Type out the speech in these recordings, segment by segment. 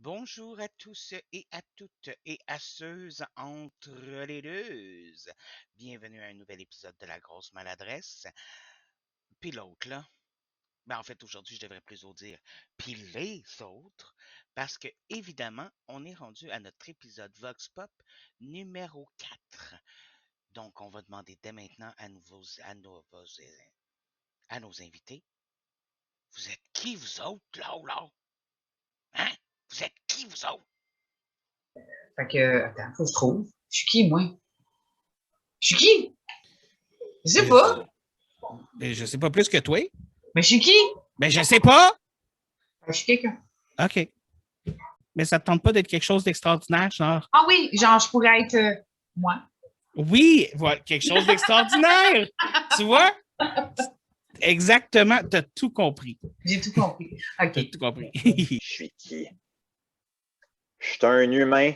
Bonjour à tous et à toutes et à ceux entre les deux. Bienvenue à un nouvel épisode de La Grosse Maladresse. Puis l'autre, là, en fait, aujourd'hui, je devrais plutôt dire puis les autres, parce que, évidemment, on est rendu à notre épisode Vox Pop numéro 4. Donc, on va demander dès maintenant à nos invités, vous êtes qui, vous autres, là? Hein? Vous êtes qui, vous autres? Fait que, attends, faut que je trouve. Je suis qui, moi? Je suis qui? Je sais pas. Je sais pas plus que toi. Mais je suis qui? Mais je sais pas. Je suis quelqu'un. OK. Mais ça te tente pas d'être quelque chose d'extraordinaire, genre? Ah oui, genre, je pourrais être moi. Oui, voilà, quelque chose d'extraordinaire. Tu vois? Exactement, t'as tout compris. J'ai tout compris. OK. T'as tout compris. Je suis qui? Je suis un humain,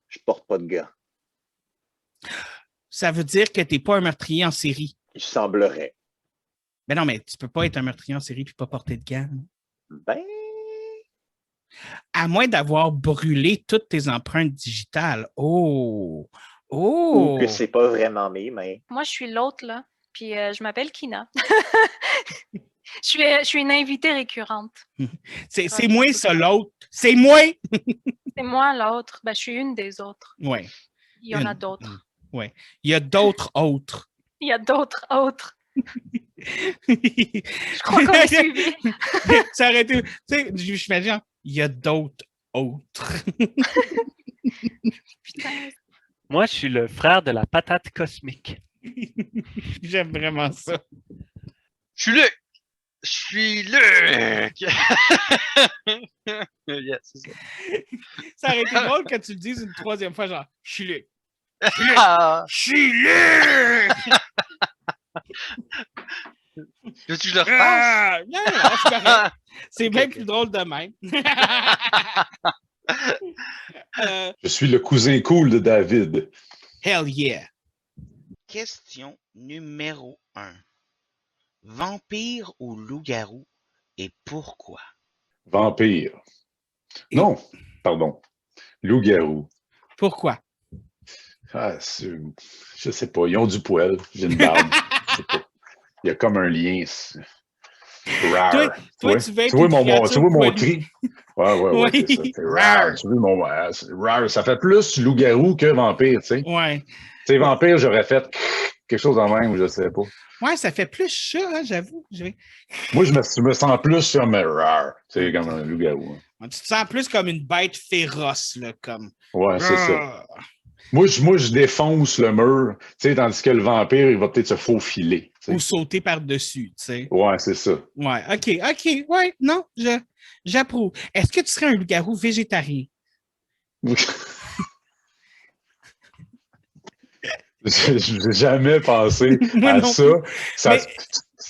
je porte pas de gants. Ça veut dire que t'es pas un meurtrier en série. Il semblerait. Ben non, mais tu peux pas être un meurtrier en série puis pas porter de gants. Ben, À moins d'avoir brûlé toutes tes empreintes digitales. Oh! ou Oh! que c'est pas vraiment mes mains. Moi, je suis l'autre, là. Puis je m'appelle Kina. Je suis une invitée récurrente. C'est moi, ça, l'autre. C'est moi! C'est moi, l'autre. Ben, je suis une des autres. Ouais. Il y en a d'autres. Ouais. Il y a d'autres autres. Il y a d'autres autres. Je crois qu'on a suivi. Ça aurait été. Tu sais, j'imagine, il y a d'autres autres. Putain. Moi, je suis le frère de la patate cosmique. J'aime vraiment ça. Je suis Luc! Je suis Luc! Yes, c'est ça. Ça aurait été drôle que tu le dises une troisième fois, genre, je suis Luc. Je suis Luc! Ah! Je suis Luc! Veux-tu que je le refasse? Ah! Non, c'est correct. C'est bien plus drôle de même. Je suis le cousin cool de David. Hell yeah. Question numéro 1. Vampire ou loup-garou et pourquoi? Vampire. Non, pardon. Loup-garou. Pourquoi? Ah, je sais pas. Ils ont du poil. J'ai une barbe. Je sais pas. Il y a comme un lien. Rare. Toi, tu veux être tu vois une mon créature cri? Ouais, Oui. c'est ça. C'est rare. Tu vois mon rare. Ça fait plus loup-garou que vampire, tu sais. Ouais. Tu sais, vampire, j'aurais fait quelque chose en même, je sais pas. Ouais, ça fait plus chat, hein, j'avoue. Moi, je me sens plus comme un rare. Tu sais, comme un loup-garou. Tu te sens plus comme une bête féroce, là, comme. Ouais, c'est ça. Moi, je défonce le mur, tu sais, tandis que le vampire, il va peut-être se faufiler. Ou sauter par-dessus, tu sais. Ouais, c'est ça. Ouais, OK, ouais, non, j'approuve. Est-ce que tu serais un loup-garou végétarien? J'ai jamais pensé à ça.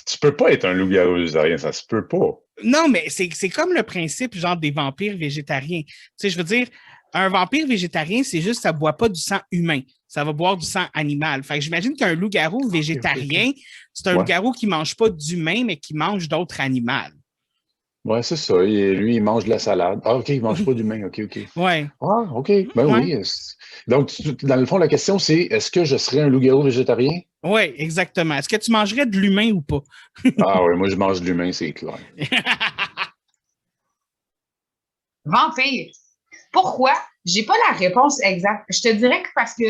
Tu peux pas être un loup-garou végétarien, ça se peut pas. Non, mais c'est comme le principe, genre, des vampires végétariens. Tu sais, je veux dire, un vampire végétarien, c'est juste ça ne boit pas du sang humain. Ça va boire du sang animal. Fait que j'imagine qu'un loup-garou végétarien, c'est un loup-garou qui ne mange pas d'humain, mais qui mange d'autres animaux. Ouais, c'est ça. Lui, il mange de la salade. Ah, OK, il mange pas d'humain. OK. Ouais. Ah, OK. Ben oui. Donc, dans le fond, la question, c'est est-ce que je serais un loup-garou végétarien? Oui, exactement. Est-ce que tu mangerais de l'humain ou pas? Ah oui, moi, je mange de l'humain, c'est clair. Vampire. Pourquoi? J'ai pas la réponse exacte. Je te dirais que parce que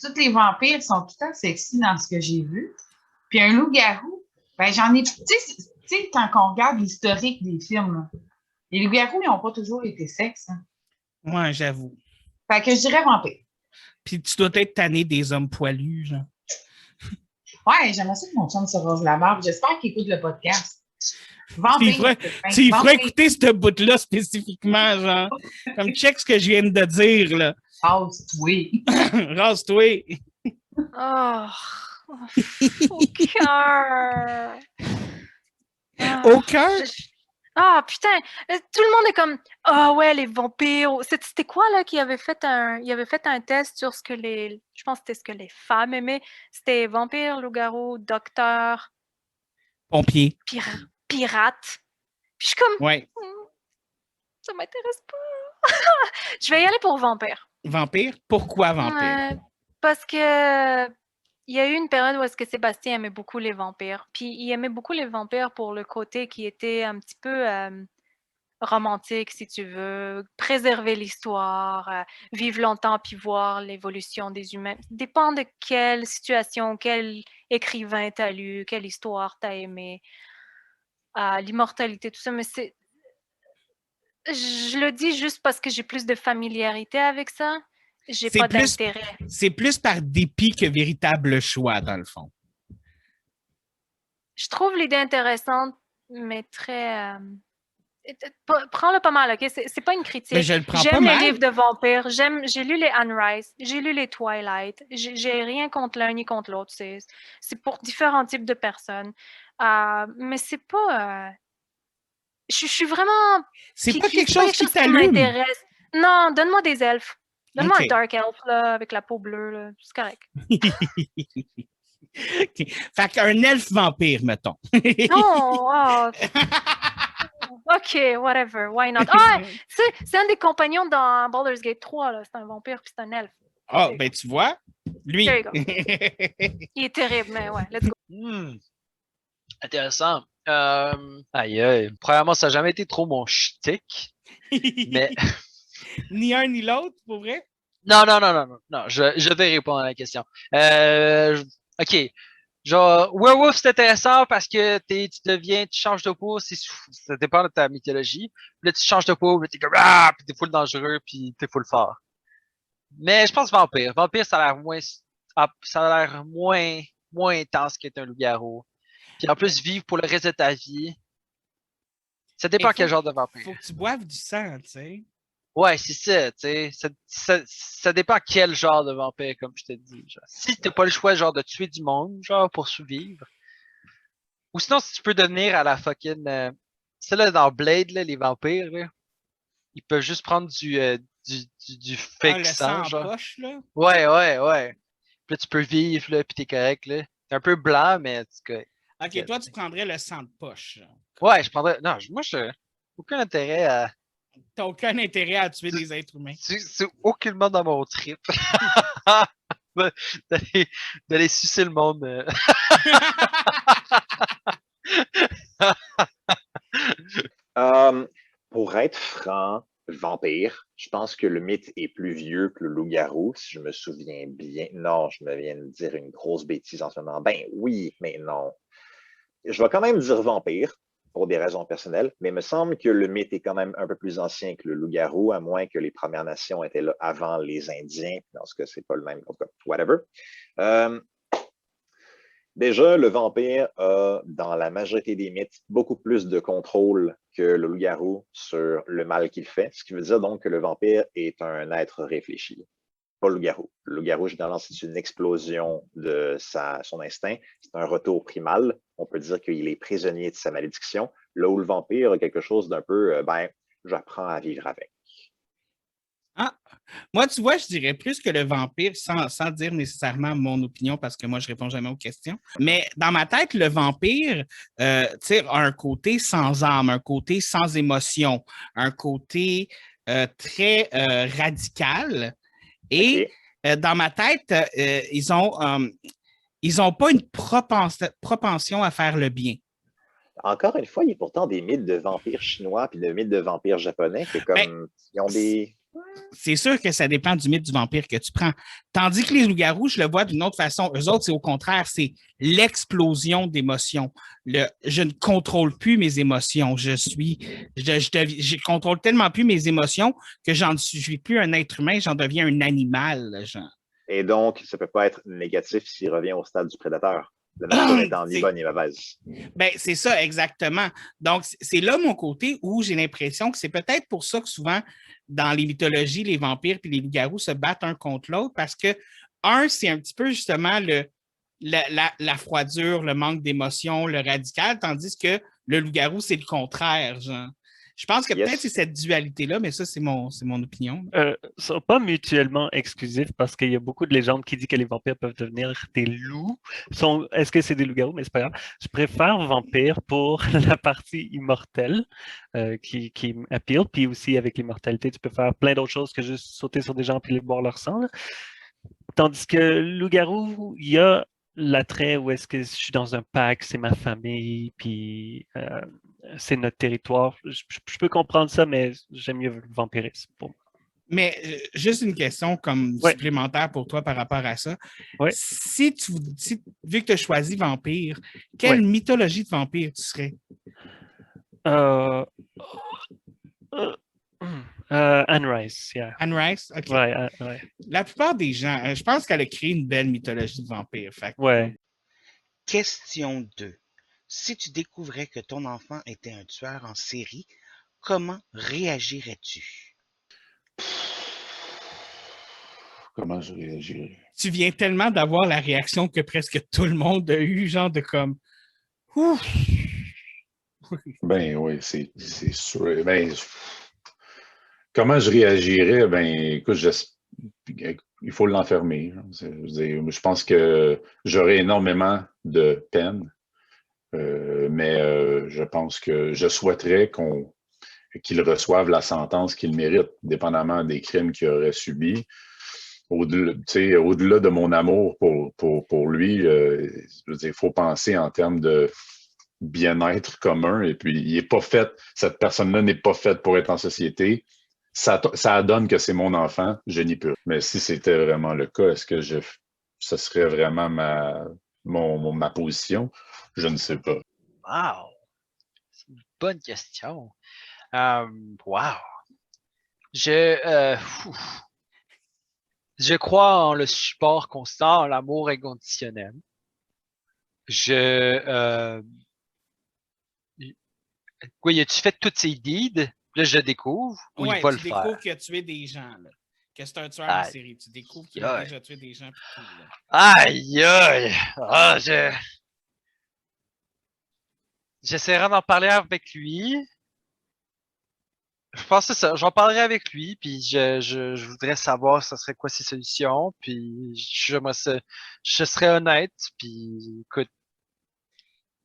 tous les vampires sont tout le temps sexy dans ce que j'ai vu. Puis un loup-garou, ben j'en ai... Tu sais, quand on regarde l'historique des films, là, les loups-garous, ils n'ont pas toujours été sexes. Hein. Ouais, j'avoue. Fait que je dirais vampire. Puis tu dois être tanné des hommes poilus, genre. Ouais, j'aimerais ça que mon chum se rase la barbe. J'espère qu'il écoute le podcast. Vampire. Tu ferais écouter ce bout-là spécifiquement, genre. Comme check ce que je viens de dire, là. Rase-toi. Rase-toi. Oh, au cœur. Au cœur? Ah, putain. Tout le monde est comme, ah ouais, les vampires. C'était quoi, là, il avait fait un test sur ce que je pense que c'était ce que les femmes aimaient. C'était vampire, loup-garou, docteur. Pompier. Pirate. Puis je suis comme, ouais. Ça m'intéresse pas. Je vais y aller pour vampire. Vampire? Pourquoi vampire? Ouais, parce que il y a eu une période où est-ce que Sébastien aimait beaucoup les vampires. Puis il aimait beaucoup les vampires pour le côté qui était un petit peu romantique, si tu veux, préserver l'histoire, vivre longtemps puis voir l'évolution des humains. Dépend de quelle situation, quel écrivain t'as lu, quelle histoire t'as aimé, l'immortalité, tout ça. Mais je le dis juste parce que j'ai plus de familiarité avec ça. J'ai pas d'intérêt. C'est plus par dépit que véritable choix, dans le fond. Je trouve l'idée intéressante, mais très... Prends-le pas mal, OK? C'est pas une critique. Mais je le prends pas J'aime les mal. livres de vampires. J'ai lu les Anne Rice. J'ai lu les Twilight. J'ai rien contre l'un ni contre l'autre. C'est pour différents types de personnes. Mais c'est pas... Je suis vraiment... C'est pas quelque chose qui t'allume. m'intéresse. Non, donne-moi des elfes. Donne-moi OK. un dark elf, là, avec la peau bleue, là. C'est correct. OK. Fait qu'un elfe vampire, mettons. Non! OK, whatever. Why not? Ah! C'est un des compagnons dans Baldur's Gate 3, là. C'est un vampire puis c'est un elfe. Ah, ben tu vois, lui. There you go. Il est terrible, mais ouais, let's go. Intéressant. Aïe, aïe. Premièrement, ça n'a jamais été trop mon shtick. Mais Ni un ni l'autre, pour vrai? non, je vais répondre à la question. OK. Genre, Werewolf, c'est intéressant parce que tu changes de peau, ça dépend de ta mythologie. Puis là, tu changes de peau, puis t'es comme, puis t'es full dangereux, puis t'es full fort. Mais je pense Vampire. Vampire, ça a l'air moins intense qu'être un loup-garou. Puis en plus, vivre pour le reste de ta vie. Ça dépend quel genre de vampire. Faut que tu boives du sang, tu sais. Ouais, c'est ça, tu sais. Ça dépend quel genre de vampire, comme je te dis. Genre. Si t'as pas le choix, genre, de tuer du monde, genre, pour survivre. Ou sinon, si tu peux devenir à la fucking... c'est là, dans Blade, là, les vampires, là, ils peuvent juste prendre du fake le sang, sang genre. en poche, là. Ouais. Puis là, tu peux vivre, là, pis t'es correct, là. T'es un peu blanc, mais c'est correct. OK, toi, tu prendrais le sang de poche. Genre. Ouais, je prendrais... Non, moi, j'ai aucun intérêt à... T'as aucun intérêt à tuer des êtres humains. C'est aucunement dans mon trip. D'aller sucer le monde. Pour être franc, vampire, je pense que le mythe est plus vieux que le loup-garou, si je me souviens bien. Non, je me viens de dire une grosse bêtise en ce moment. Ben oui, mais non. Je vais quand même dire vampire, pour des raisons personnelles, mais il me semble que le mythe est quand même un peu plus ancien que le loup-garou, à moins que les Premières Nations étaient là avant les Indiens. Dans ce cas, c'est pas le même. En tout cas, whatever. Déjà, le vampire a, dans la majorité des mythes, beaucoup plus de contrôle que le loup-garou sur le mal qu'il fait, ce qui veut dire donc que le vampire est un être réfléchi. Pas le loup-garou. Le loup-garou, généralement, c'est une explosion de son instinct. C'est un retour primal. On peut dire qu'il est prisonnier de sa malédiction. Là où le vampire a quelque chose d'un peu, j'apprends à vivre avec. Ah, moi, tu vois, je dirais plus que le vampire, sans dire nécessairement mon opinion, parce que moi, je réponds jamais aux questions. Mais dans ma tête, le vampire, a un côté sans âme, un côté sans émotion, un côté très radical. Et dans ma tête, ils ont pas une propension à faire le bien. Encore une fois, il y a pourtant des mythes de vampires chinois puis de mythes de vampires japonais qui ils ont des... C'est sûr que ça dépend du mythe du vampire que tu prends. Tandis que les loups-garous, je le vois d'une autre façon. Eux autres, c'est au contraire, c'est l'explosion d'émotions. Je ne contrôle plus mes émotions. Je contrôle tellement plus mes émotions que je ne suis plus un être humain, j'en deviens un animal. Genre. Et donc, ça ne peut pas être négatif s'il revient au stade du prédateur. La nature étant ni bonne ni mauvaise. Ben, c'est ça, exactement. Donc, c'est là mon côté où j'ai l'impression que c'est peut-être pour ça que souvent, dans les mythologies, les vampires et les loups-garous se battent un contre l'autre parce que, c'est un petit peu justement la froidure, le manque d'émotion, le radical, tandis que le loup-garou, c'est le contraire, genre. Je pense que Yes. peut-être c'est cette dualité-là, mais ça, c'est mon opinion. Sont pas mutuellement exclusifs parce qu'il y a beaucoup de légendes qui disent que les vampires peuvent devenir des loups. Est-ce que c'est des loups-garous? Mais c'est pas grave. Je préfère vampire pour la partie immortelle qui m'appelle. Puis aussi, avec l'immortalité, tu peux faire plein d'autres choses que juste sauter sur des gens et les boire leur sang. Là. Tandis que loup-garou, il y a l'attrait où est-ce que je suis dans un pack, c'est ma famille, puis c'est notre territoire. Je peux comprendre ça, mais j'aime mieux le vampirisme pour moi. Mais juste une question comme Ouais. supplémentaire pour toi par rapport à ça. Ouais. Vu que tu as choisi vampire, quelle mythologie de vampire tu serais? Anne Rice, yeah. Anne Rice? OK. Ouais. La plupart des gens, je pense qu'elle a créé une belle mythologie de vampire. Fait que- Ouais. Question 2. Si tu découvrais que ton enfant était un tueur en série, comment réagirais-tu? Comment je réagirais? Tu viens tellement d'avoir la réaction que presque tout le monde a eu, genre de comme... Ouf! Ben oui, c'est sûr. Ben, comment je réagirais? Ben, écoute, il faut l'enfermer. Je pense que j'aurais énormément de peine, mais je pense que je souhaiterais qu'il reçoive la sentence qu'il mérite, dépendamment des crimes qu'il aurait subis. Au-delà de mon amour pour lui, il faut penser en termes de bien-être commun. Et puis, cette personne-là n'est pas faite pour être en société. Ça donne que c'est mon enfant, je n'y peux. Mais si c'était vraiment le cas, est-ce que ce serait vraiment ma position? Je ne sais pas. Wow! C'est une bonne question. Wow! Je crois en le support constant, en l'amour inconditionnel. Oui, as-tu fait toutes ces deeds? Là, je découvre ou il va le tu faire? découvres qu'il a tué des gens, là. Que c'est un tueur en Aïe. série. Tu découvres qu'il a déjà tué des gens. Pis tout, là. Aïe, aïe! Ah, j'essaierai d'en parler avec lui. Je pense que c'est ça. J'en parlerai avec lui, puis je voudrais savoir ce serait quoi ses solutions, puis je serais honnête, puis écoute,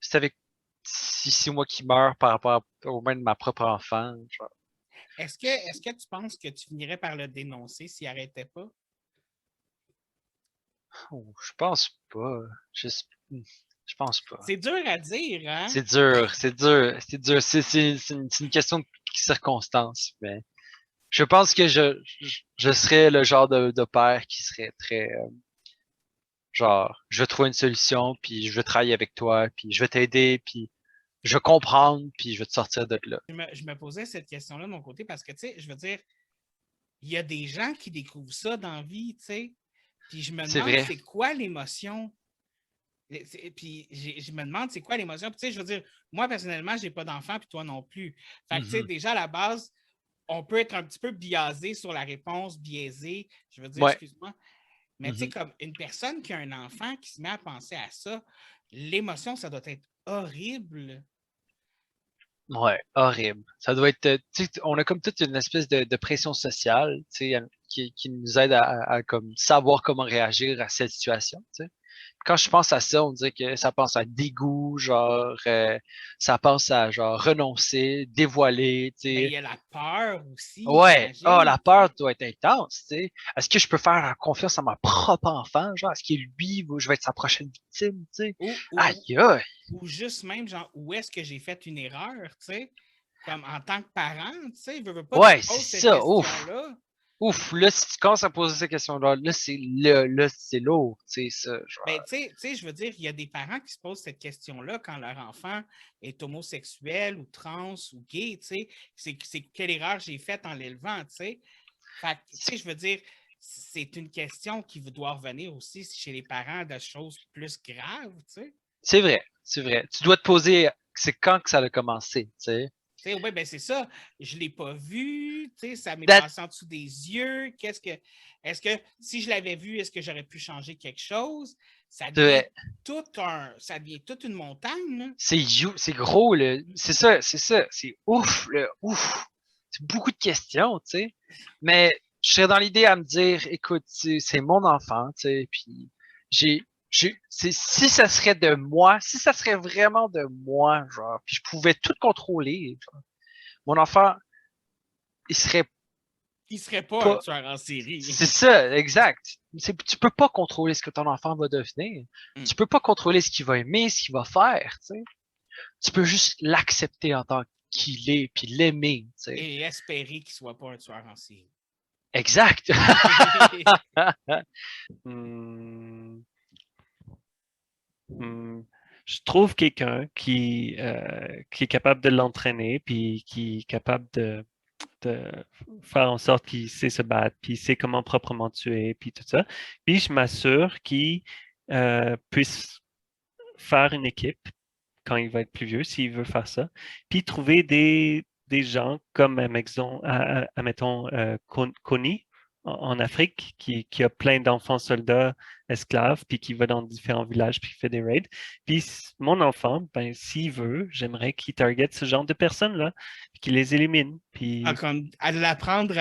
si c'est moi qui meurs par rapport au moins de ma propre enfant, genre, Est-ce que tu penses que tu finirais par le dénoncer s'il n'arrêtait pas? je pense pas. Je pense pas. C'est dur à dire, hein? C'est dur. C'est une question de circonstances, mais je pense que je serais le genre de père qui serait très genre, je vais trouver une solution, puis je vais travailler avec toi, puis je vais t'aider, puis je vais comprendre, puis je vais te sortir de là. Je me posais cette question-là de mon côté parce que, tu sais, je veux dire, il y a des gens qui découvrent ça dans la vie, tu sais, puis je me demande c'est quoi l'émotion. Puis je me demande c'est quoi l'émotion. Puis tu sais, je veux dire, moi personnellement, j'ai pas d'enfant, puis toi non plus. Fait que tu sais, déjà à la base, on peut être un petit peu biaisé sur la réponse, biaisé. Je veux dire, excuse-moi. Mais tu sais, comme une personne qui a un enfant qui se met à penser à ça, l'émotion, ça doit être horrible. Ouais, horrible. Ça doit être, tu sais, on a comme toute une espèce de pression sociale, tu sais, qui nous aide à comme savoir comment réagir à cette situation, tu sais. Quand je pense à ça, on dirait que ça pense à dégoût, genre, ça pense à genre renoncer, dévoiler, tu sais. Mais il y a la peur aussi. Ouais, la peur doit être intense, tu sais. Est-ce que je peux faire confiance à ma propre enfant, genre, est-ce que lui, je vais être sa prochaine victime, tu sais. Aïe, aïe. Ou juste même, genre, où est-ce que j'ai fait une erreur, tu sais, comme en tant que parent, tu sais, il veut pas ouais, c'est cette ça, ouf, là, si tu commences à poser ces questions-là, là, c'est lourd, tu sais, ça. Genre... Ben, tu sais, je veux dire, il y a des parents qui se posent cette question-là quand leur enfant est homosexuel ou trans ou gay, tu sais, c'est quelle erreur j'ai faite en l'élevant, tu sais. Fait que, tu sais, je veux dire, c'est une question qui doit revenir aussi chez les parents de choses plus graves, tu sais. C'est vrai. Tu dois te poser, c'est quand que ça a commencé, tu sais. Oui, ben c'est ça. Je ne l'ai pas vu, ça m'est passé en dessous des yeux. Est-ce que si je l'avais vu, est-ce que j'aurais pu changer quelque chose? ça devient Ouais. ça devient toute une montagne. Là. C'est gros, là. C'est ça. C'est ouf, là. Ouf. C'est beaucoup de questions, tu sais. Mais je serais dans l'idée à me dire, écoute, c'est mon enfant, tu sais, puis si ça serait de moi, si ça serait vraiment de moi, genre, puis je pouvais tout contrôler, genre, mon enfant, il serait Il serait pas pas. un tueur en série. C'est ça, exact. Tu peux pas contrôler ce que ton enfant va devenir. Tu peux pas contrôler ce qu'il va aimer, ce qu'il va faire, tu sais. Tu peux juste l'accepter en tant qu'il est, puis l'aimer, tu sais. Et espérer qu'il soit pas un tueur en série. Exact. Je trouve quelqu'un qui est capable de l'entraîner, puis qui est capable de faire en sorte qu'il sait se battre, puis il sait comment proprement tuer, puis tout ça. Puis je m'assure qu'il puisse faire une équipe quand il va être plus vieux, s'il veut faire ça, puis trouver des gens comme, admettons, Connie en Afrique, qui a plein d'enfants soldats esclaves, puis qui va dans différents villages, puis qui fait des raids. Puis mon enfant, ben, s'il veut, j'aimerais qu'il target ce genre de personnes-là, puis qu'il les élimine. Puis... à l'apprendre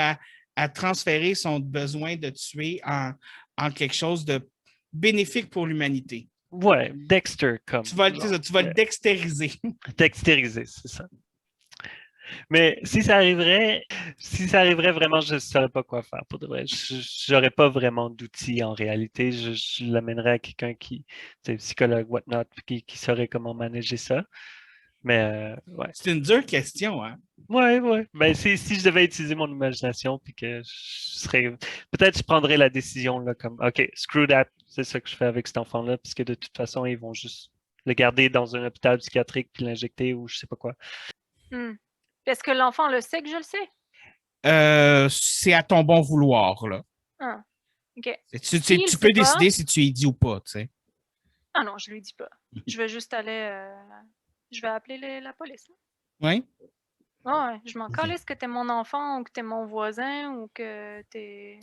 à transférer son besoin de tuer en quelque chose de bénéfique pour l'humanité. Ouais, Dexter comme. Tu vas le dextériser. Dextériser, c'est ça. Mais si ça arriverait vraiment, je ne saurais pas quoi faire pour de vrai. Je n'aurais pas vraiment d'outils en réalité. Je l'amènerais à quelqu'un qui est psychologue, whatnot, qui saurait comment manager ça. Mais ouais. C'est une dure question, hein? Ouais. Ben, si je devais utiliser mon imagination, puis que je serais. Peut-être je prendrais la décision là, comme OK, screw that, c'est ça que je fais avec cet enfant-là, puisque de toute façon, ils vont juste le garder dans un hôpital psychiatrique puis l'injecter ou je sais pas quoi. Est-ce que l'enfant le sait que je le sais? C'est à ton bon vouloir, là. Ah, OK. Tu peux décider si tu y dis ou pas, tu sais. Ah non, je lui dis pas. Je vais juste aller... je vais appeler la police. Oui? Ouais, je m'en calisse que t'es mon enfant ou que t'es mon voisin ou que t'es...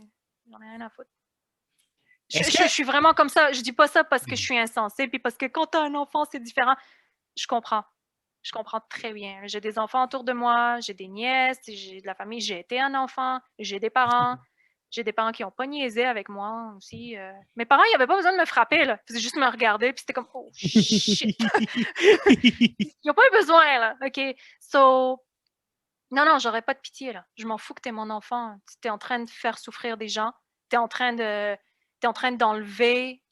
J'en ai rien à foutre. Je suis vraiment comme ça. Je dis pas ça parce que je suis insensée puis parce que quand t'as un enfant, c'est différent. Je comprends. Je comprends très bien. J'ai des enfants autour de moi, j'ai des nièces, j'ai de la famille, j'ai été un enfant, j'ai des parents. J'ai des parents qui n'ont pas niaisé avec moi aussi. Mes parents, ils n'avaient pas besoin de me frapper, là. Ils faisaient juste me regarder, puis c'était comme, oh shit! Ils n'ont pas eu besoin, là. OK. So, non, j'aurais pas de pitié, là. Je m'en fous que tu es mon enfant. Tu es en train de faire souffrir des gens. Tu es en train d'enlever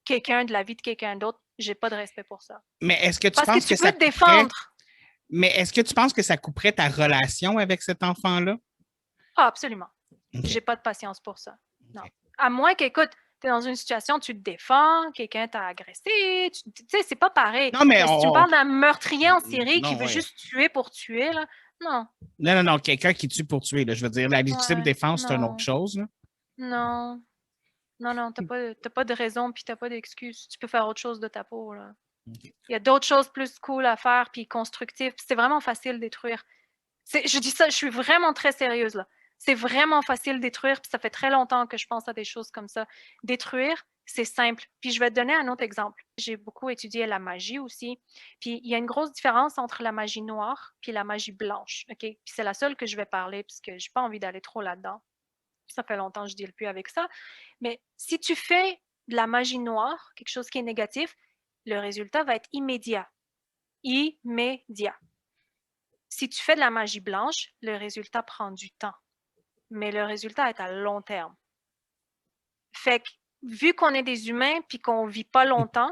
quelqu'un de la vie de quelqu'un d'autre. J'ai pas de respect pour ça. Mais est-ce que tu Parce penses que tu ça peux te défendre. Mais est-ce que tu penses que ça couperait ta relation avec cet enfant-là? Ah, absolument. Okay. J'ai pas de patience pour ça. Non. À moins qu'écoute, tu es dans une situation, tu te défends, quelqu'un t'a agressé, tu sais, c'est pas pareil. Non, mais si tu me parles d'un meurtrier en série qui veut juste tuer pour tuer, là, non. Non, quelqu'un qui tue pour tuer, là, je veux dire, la légitime défense, c'est une autre chose, là. Non, t'as pas de raison puis t'as pas d'excuse. Tu peux faire autre chose de ta peau, là. Il y a d'autres choses plus cool à faire puis constructives. C'est vraiment facile de détruire. Je dis ça, je suis vraiment très sérieuse, là. C'est vraiment facile de détruire, puis ça fait très longtemps que je pense à des choses comme ça. Détruire, c'est simple. Puis je vais te donner un autre exemple. J'ai beaucoup étudié la magie aussi. Puis il y a une grosse différence entre la magie noire puis la magie blanche. OK? Puis c'est la seule que je vais parler, puisque je n'ai pas envie d'aller trop là-dedans. Ça fait longtemps que je ne deal plus avec ça. Mais si tu fais de la magie noire, quelque chose qui est négatif, le résultat va être immédiat. Immédiat. Si tu fais de la magie blanche, le résultat prend du temps. Mais le résultat est à long terme. Fait que, vu qu'on est des humains puis qu'on ne vit pas longtemps,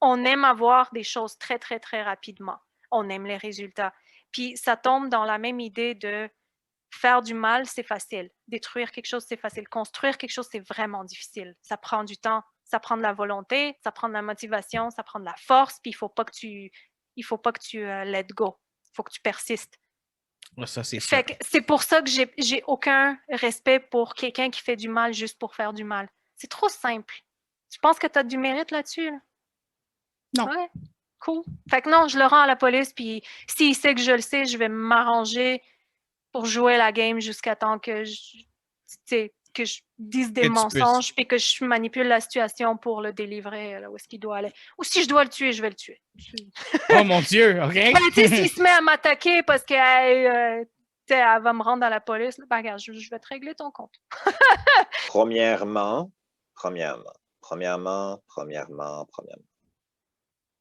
on aime avoir des choses très, très, très rapidement. On aime les résultats. Puis ça tombe dans la même idée de faire du mal, c'est facile. Détruire quelque chose, c'est facile. Construire quelque chose, c'est vraiment difficile. Ça prend du temps, ça prend de la volonté, ça prend de la motivation, ça prend de la force, puis il ne faut pas que tu let go. Il faut que tu persistes. Ça, c'est fait que c'est pour ça que j'ai aucun respect pour quelqu'un qui fait du mal juste pour faire du mal. C'est trop simple. Tu penses que tu as du mérite là-dessus? Là? Non. Ouais, cool. Fait que non, je le rends à la police, puis s'il sait que je le sais, je vais m'arranger pour jouer la game jusqu'à temps que je dise des Que tu mensonges et que je manipule la situation pour le délivrer là où est-ce qu'il doit aller. Ou si je dois le tuer, je vais le tuer. Oh mon Dieu, OK? Ben, tu sais, s'il se met à m'attaquer parce qu'elle elle va me rendre à la police, là, ben, regarde, je vais te régler ton compte. Premièrement.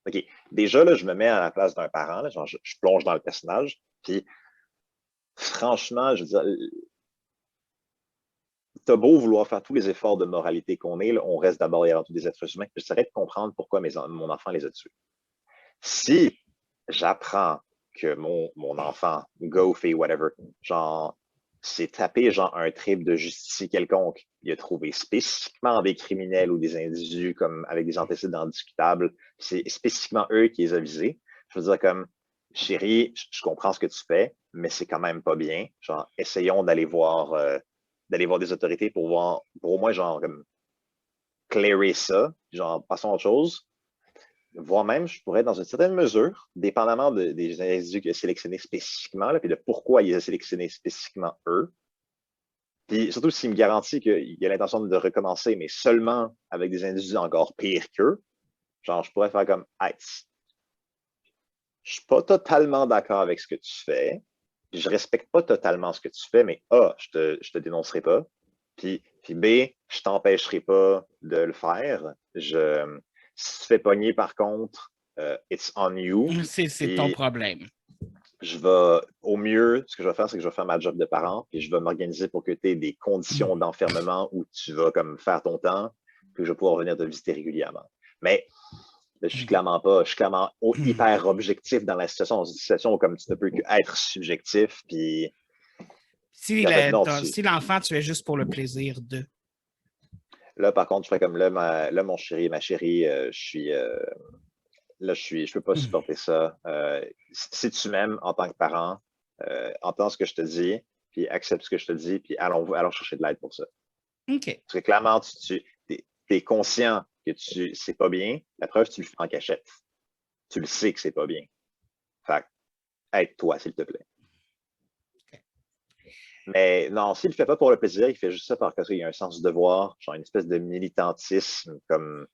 OK. Déjà, là, je me mets à la place d'un parent, là, genre, je plonge dans le personnage, puis franchement, je veux dire, t'as beau vouloir faire tous les efforts de moralité qu'on est, là, on reste d'abord et avant tout des êtres humains. J'essaierai de comprendre pourquoi mon enfant les a tués. Si j'apprends que mon enfant, go fait whatever, genre, s'est tapé genre un trip de justicier quelconque, il a trouvé spécifiquement des criminels ou des individus comme avec des antécédents discutables, c'est spécifiquement eux qui les ont visés. Je veux dire comme, chérie, je comprends ce que tu fais, mais c'est quand même pas bien. Genre, essayons d'aller voir des autorités pour au moins genre comme clairer ça, genre passons à autre chose. Voire même, je pourrais, dans une certaine mesure, dépendamment des individus qu'il a sélectionnés spécifiquement, puis de pourquoi il les a sélectionnés spécifiquement eux, puis surtout s'il me garantit qu'il a l'intention de recommencer, mais seulement avec des individus encore pires qu'eux, genre, je pourrais faire comme, hey, je suis pas totalement d'accord avec ce que tu fais, puis je respecte pas totalement ce que tu fais, mais A, je te dénoncerai pas, puis B, je t'empêcherai pas de le faire. Si tu te fais pogner, par contre, it's on you. C'est ton problème. Au mieux, ce que je vais faire, c'est que je vais faire ma job de parent, puis je vais m'organiser pour que tu aies des conditions d'enfermement où tu vas comme faire ton temps, puis je vais pouvoir venir te visiter régulièrement. Mais je suis clairement hyper objectif dans la situation. Dans une situation où comme tu ne peux qu'être subjectif, puis... Si l'enfant, tu es juste pour le plaisir de... Là, par contre, je fais comme là, mon chéri, ma chérie, je peux pas supporter ça. Si tu m'aimes en tant que parent, entends ce que je te dis, puis accepte ce que je te dis, puis allons chercher de l'aide pour ça. OK. Parce que clairement, tu es conscient que c'est pas bien. La preuve, tu le fais en cachette. Tu le sais que c'est pas bien. Fait aide-toi, s'il te plaît. Mais non, s'il ne le fait pas pour le plaisir, il fait juste ça parce qu'il y a un sens du devoir, genre une espèce de militantisme comme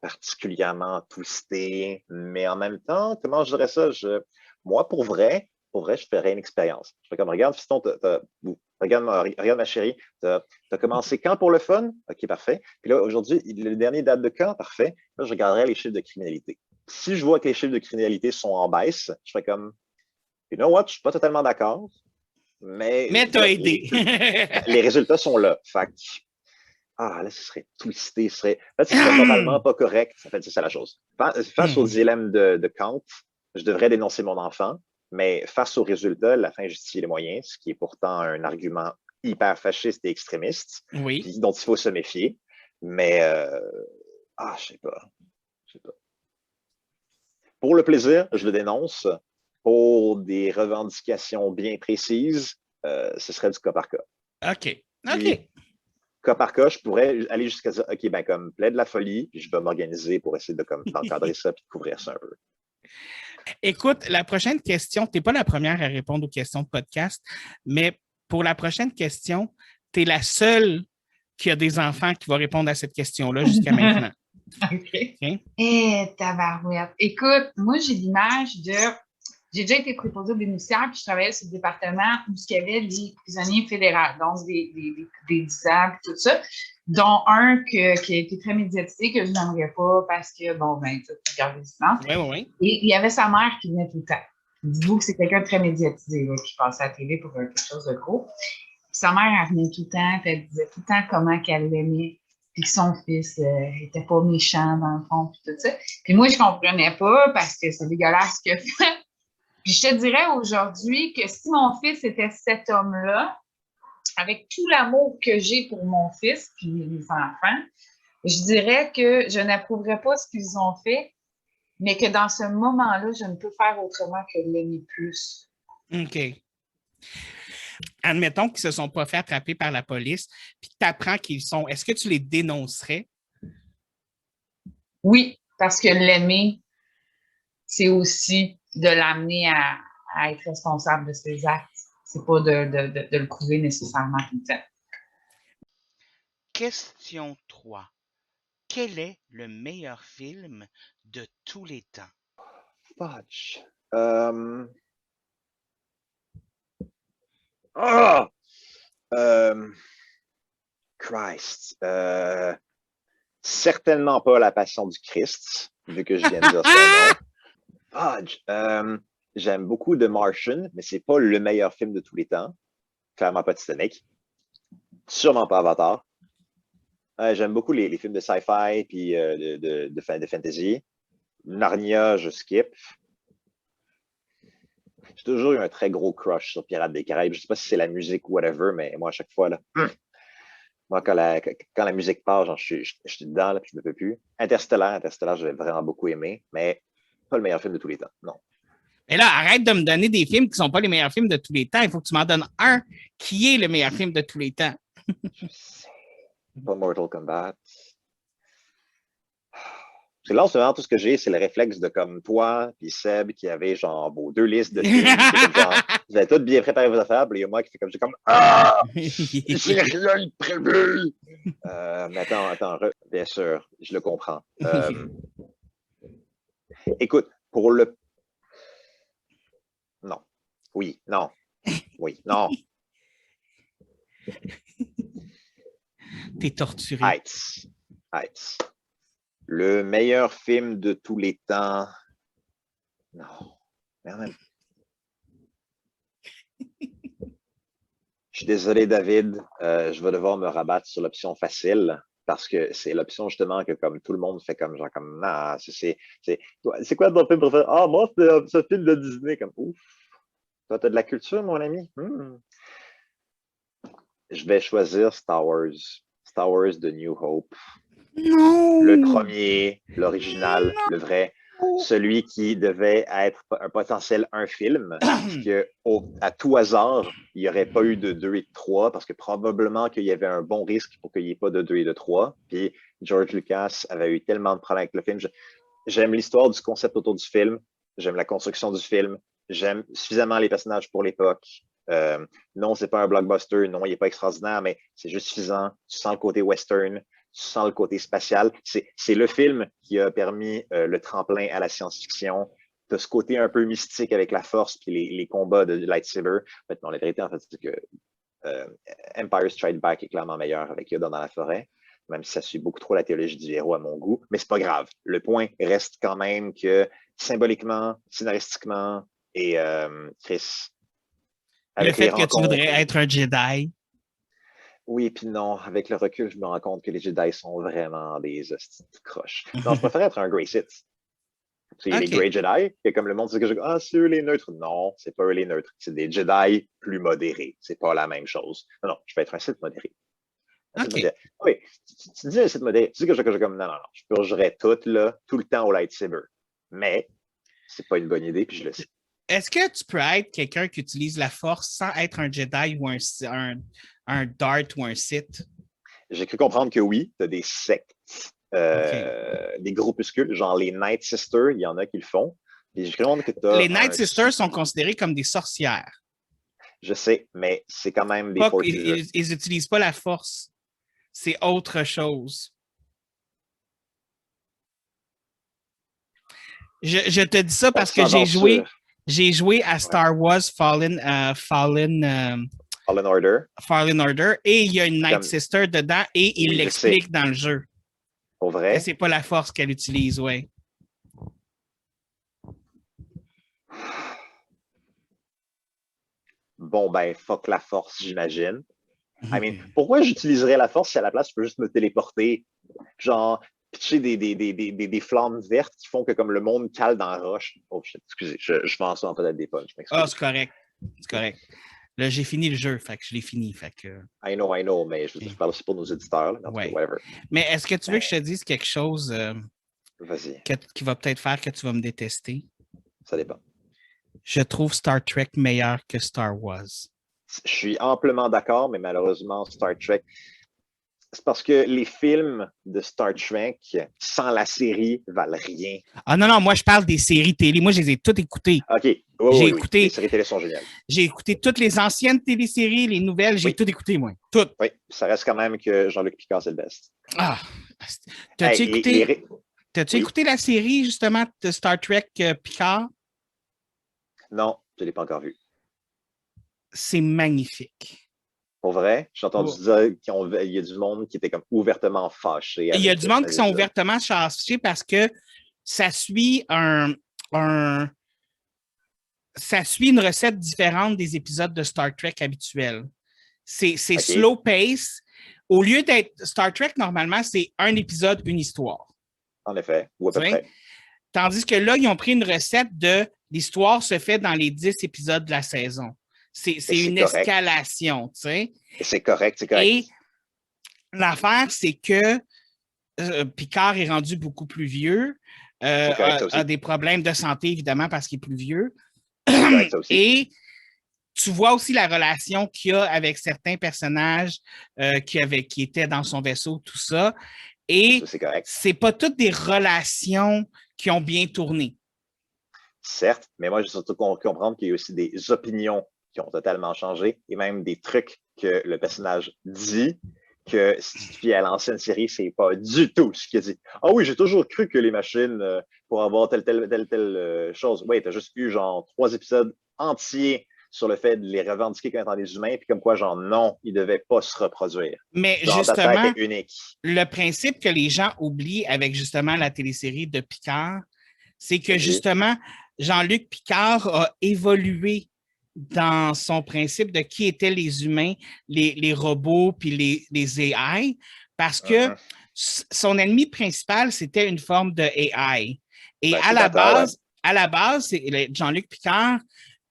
particulièrement twisté. Mais en même temps, comment je dirais ça? Moi, pour vrai, je ferais une expérience. Je fais comme, regarde, fiston, regarde ma chérie, tu as commencé quand pour le fun? OK, parfait. Puis là, aujourd'hui, le dernier date de quand? Parfait. Là, je regarderai les chiffres de criminalité. Si je vois que les chiffres de criminalité sont en baisse, je fais comme, you know what, je suis pas totalement d'accord. Mais t'as aidé. Les résultats sont là. Fait là, ce serait twisté. Ce serait totalement pas correct. En fait, c'est ça la chose. Face au dilemme de Kant, je devrais dénoncer mon enfant, mais face aux résultats, la fin justifie les moyens, ce qui est pourtant un argument hyper fasciste et extrémiste, dont il faut se méfier. Mais, je sais pas. Pour le plaisir, je le dénonce. Pour des revendications bien précises, ce serait du cas par cas. OK. Puis, cas par cas, je pourrais aller jusqu'à dire, OK, ben comme plaide la folie, puis je vais m'organiser pour essayer d'encadrer ça et de couvrir ça un peu. Écoute, la prochaine question, tu n'es pas la première à répondre aux questions de podcast, mais pour la prochaine question, tu es la seule qui a des enfants qui va répondre à cette question-là jusqu'à maintenant. OK. Tabarouette. Écoute, moi, j'ai l'image de... J'ai déjà été préposée aux bénéficiaires, puis je travaillais sur le département où il y avait les prisonniers fédéraux, donc des 10 ans, puis tout ça, dont un qui a été très médiatisé, que je n'aimerais pas parce que, tu gardes le silence. Oui. Et il y avait sa mère qui venait tout le temps. Dites-vous que c'est quelqu'un de très médiatisé, là, qui passait à la télé pour quelque chose de gros. Puis sa mère, elle venait tout le temps, puis elle disait tout le temps comment qu'elle l'aimait, puis que son fils était pas méchant, dans le fond, puis tout ça. Puis moi, je comprenais pas parce que c'est dégueulasse ce qu'il a fait. Puis je te dirais aujourd'hui que si mon fils était cet homme-là, avec tout l'amour que j'ai pour mon fils puis les enfants, je dirais que je n'approuverais pas ce qu'ils ont fait, mais que dans ce moment-là, je ne peux faire autrement que l'aimer plus. OK. Admettons qu'ils ne se sont pas fait attraper par la police, puis tu apprends qu'ils sont... Est-ce que tu les dénoncerais? Oui, parce que l'aimer, c'est aussi de l'amener à être responsable de ses actes. C'est pas de le prouver nécessairement tout le temps. Question 3. Quel est le meilleur film de tous les temps? Fudge. Ah! Christ. Certainement pas La Passion du Christ, vu que je viens de dire son nom. Fudge. J'aime beaucoup The Martian, mais c'est pas le meilleur film de tous les temps. Clairement pas Titanic. Sûrement pas Avatar. J'aime beaucoup les films de sci-fi puis de fantasy. Narnia, je skip. J'ai toujours eu un très gros crush sur Pirates des Caraïbes. Je sais pas si c'est la musique ou whatever, mais moi, à chaque fois, là, moi, quand la musique part, genre, je suis dedans, là, puis je ne peux plus. Interstellar, j'avais vraiment beaucoup aimé, mais pas le meilleur film de tous les temps, non. Mais là, arrête de me donner des films qui ne sont pas les meilleurs films de tous les temps. Il faut que tu m'en donnes un qui est le meilleur film de tous les temps. Je sais. Pas Mortal Kombat. C'est là, en ce moment, tout ce que j'ai, c'est le réflexe de comme toi puis Seb qui avait genre vos 2 listes de films. Vous avez tous bien préparé vos affaires, puis il y a moi qui fait comme j'ai comme ah! J'ai rien prévu! Mais attends, bien sûr, je le comprends. Écoute, pour le. Non. Oui, non. Oui, non. T'es torturé. Heights. Le meilleur film de tous les temps. Non. Mais même. Je suis désolé, David. Je vais devoir me rabattre sur l'option facile parce que c'est l'option justement que comme tout le monde fait comme genre comme ah, c'est quoi ton film préféré? Ah, moi, c'est ce film de Disney. Comme ouf. Toi, t'as de la culture, mon ami? Je vais choisir Star Wars. Star Wars The New Hope. Non! Le premier, l'original, le vrai, celui qui devait être un potentiel un film, que à tout hasard, il n'y aurait pas eu de 2 et de 3, parce que probablement qu'il y avait un bon risque pour qu'il n'y ait pas de 2 et de 3. Puis George Lucas avait eu tellement de problèmes avec le film. J'aime l'histoire du concept autour du film, j'aime la construction du film, j'aime suffisamment les personnages pour l'époque. Non, c'est pas un blockbuster, non, il n'est pas extraordinaire, mais c'est juste suffisant. Tu sens le côté western, tu sens le côté spatial. C'est le film qui a permis le tremplin à la science-fiction. Tu as ce côté un peu mystique avec la force puis les combats de lightsaber. En fait, non, la vérité, en fait, c'est que Empire Strikes Back est clairement meilleur avec Yoda dans la forêt, même si ça suit beaucoup trop la théologie du héros à mon goût. Mais c'est pas grave. Le point reste quand même que symboliquement, scénaristiquement et Chris. Le fait que tu voudrais être un Jedi. Oui, puis non. Avec le recul, je me rends compte que les Jedi sont vraiment des hosties de croches. Non, je préfère être un Grey Sith. C'est les Grey Jedi, que comme le monde dit que c'est eux les neutres. Non, c'est pas eux les neutres. C'est des Jedi plus modérés. C'est pas la même chose. Non, je vais être un Sith modéré. Oui, tu dis un Sith modéré. Tu dis que je comme non, je purgerais tout le temps au lightsaber. Mais c'est pas une bonne idée, puis je le sais. Est-ce que tu peux être quelqu'un qui utilise la force sans être un Jedi ou un Darth ou un Sith? J'ai cru comprendre que oui, tu as des sectes, des groupuscules, genre les Night Sisters, il y en a qui le font. Et j'ai cru comprendre que les Night Sisters sont considérées comme des sorcières. Je sais, mais c'est quand même des ils n'utilisent pas la force. C'est autre chose. Je te dis ça parce que j'ai joué à Star Wars Fallen Order et il y a une Night Sister dedans et il l'explique dans le jeu. Pour vrai? C'est pas la force qu'elle utilise, ouais. Bon, ben, fuck la force, j'imagine. I mean, pourquoi j'utiliserais la force si à la place, je peux juste me téléporter? Genre, pitcher des flammes vertes qui font que comme le monde cale dans la roche. Oh shit, excusez, je pense en peut-être des punches. Ah, c'est correct. C'est correct. Là, j'ai fini le jeu, fait que je l'ai fini. Fait que... I know, mais je parle aussi pour nos éditeurs. Là, ouais. Whatever. Mais est-ce que tu veux que je te dise quelque chose qui va peut-être faire que tu vas me détester? Ça dépend. Je trouve Star Trek meilleur que Star Wars. Je suis amplement d'accord, mais malheureusement, Star Trek, C'est parce que les films de Star Trek, sans la série, valent rien. Ah non, moi, je parle des séries télé. Moi, je les ai toutes écoutées. OK. J'ai Oui. écouté- Les séries télé sont géniales. J'ai écouté toutes les anciennes téléséries, les nouvelles. J'ai Oui. tout écouté, moi. Toutes. Oui, ça reste quand même que Jean-Luc Picard, c'est le best. Ah! T'as-tu Hey, écouté, t'as-tu Oui. écouté la série, justement, de Star Trek Picard? Non, je ne l'ai pas encore vu. C'est magnifique. Pour vrai, j'ai entendu dire qu'il y a du monde qui était comme ouvertement fâché. Il y a avec du monde cet qui sont épisode. ouvertement fâchés parce que ça suit ça suit une recette différente des épisodes de Star Trek habituels. C'est OK. slow pace. Au lieu d'être Star Trek, normalement, c'est un épisode, une histoire. En effet, ou à peu Tu sais? près. Tandis que là, ils ont pris une recette de l'histoire se fait dans les 10 épisodes de la saison. C'est c'est une correct. escalation, tu sais. Et c'est correct, c'est correct. Et l'affaire, c'est que Picard est rendu beaucoup plus vieux, C'est correct, ça aussi. a des problèmes de santé, évidemment, parce qu'il est plus vieux. C'est correct, ça aussi. Et tu vois aussi la relation qu'il y a avec certains personnages qui étaient dans son vaisseau, tout ça. Et Ça, c'est correct. c'est pas toutes des relations qui ont bien tourné. Certes, mais moi, j'ai surtout comprendre qu'il y a aussi des opinions qui ont totalement changé et même des trucs que le personnage dit que si tu te fies à l'ancienne série, c'est pas du tout ce qu'il a dit. Ah oui, j'ai toujours cru que les machines, pour avoir telle chose. Oui, t'as juste eu genre 3 épisodes entiers sur le fait de les revendiquer comme étant des humains, puis comme quoi, genre, non, ils devaient pas se reproduire. Mais Genre, ta justement, tête est unique. le principe que les gens oublient avec justement la télésérie de Picard, c'est que Oui. justement, Jean-Luc Picard a évolué dans son principe de qui étaient les humains, les robots, puis les AI, parce que Mhm. son ennemi principal, c'était une forme de AI. Et Ben, à la base, Jean-Luc Picard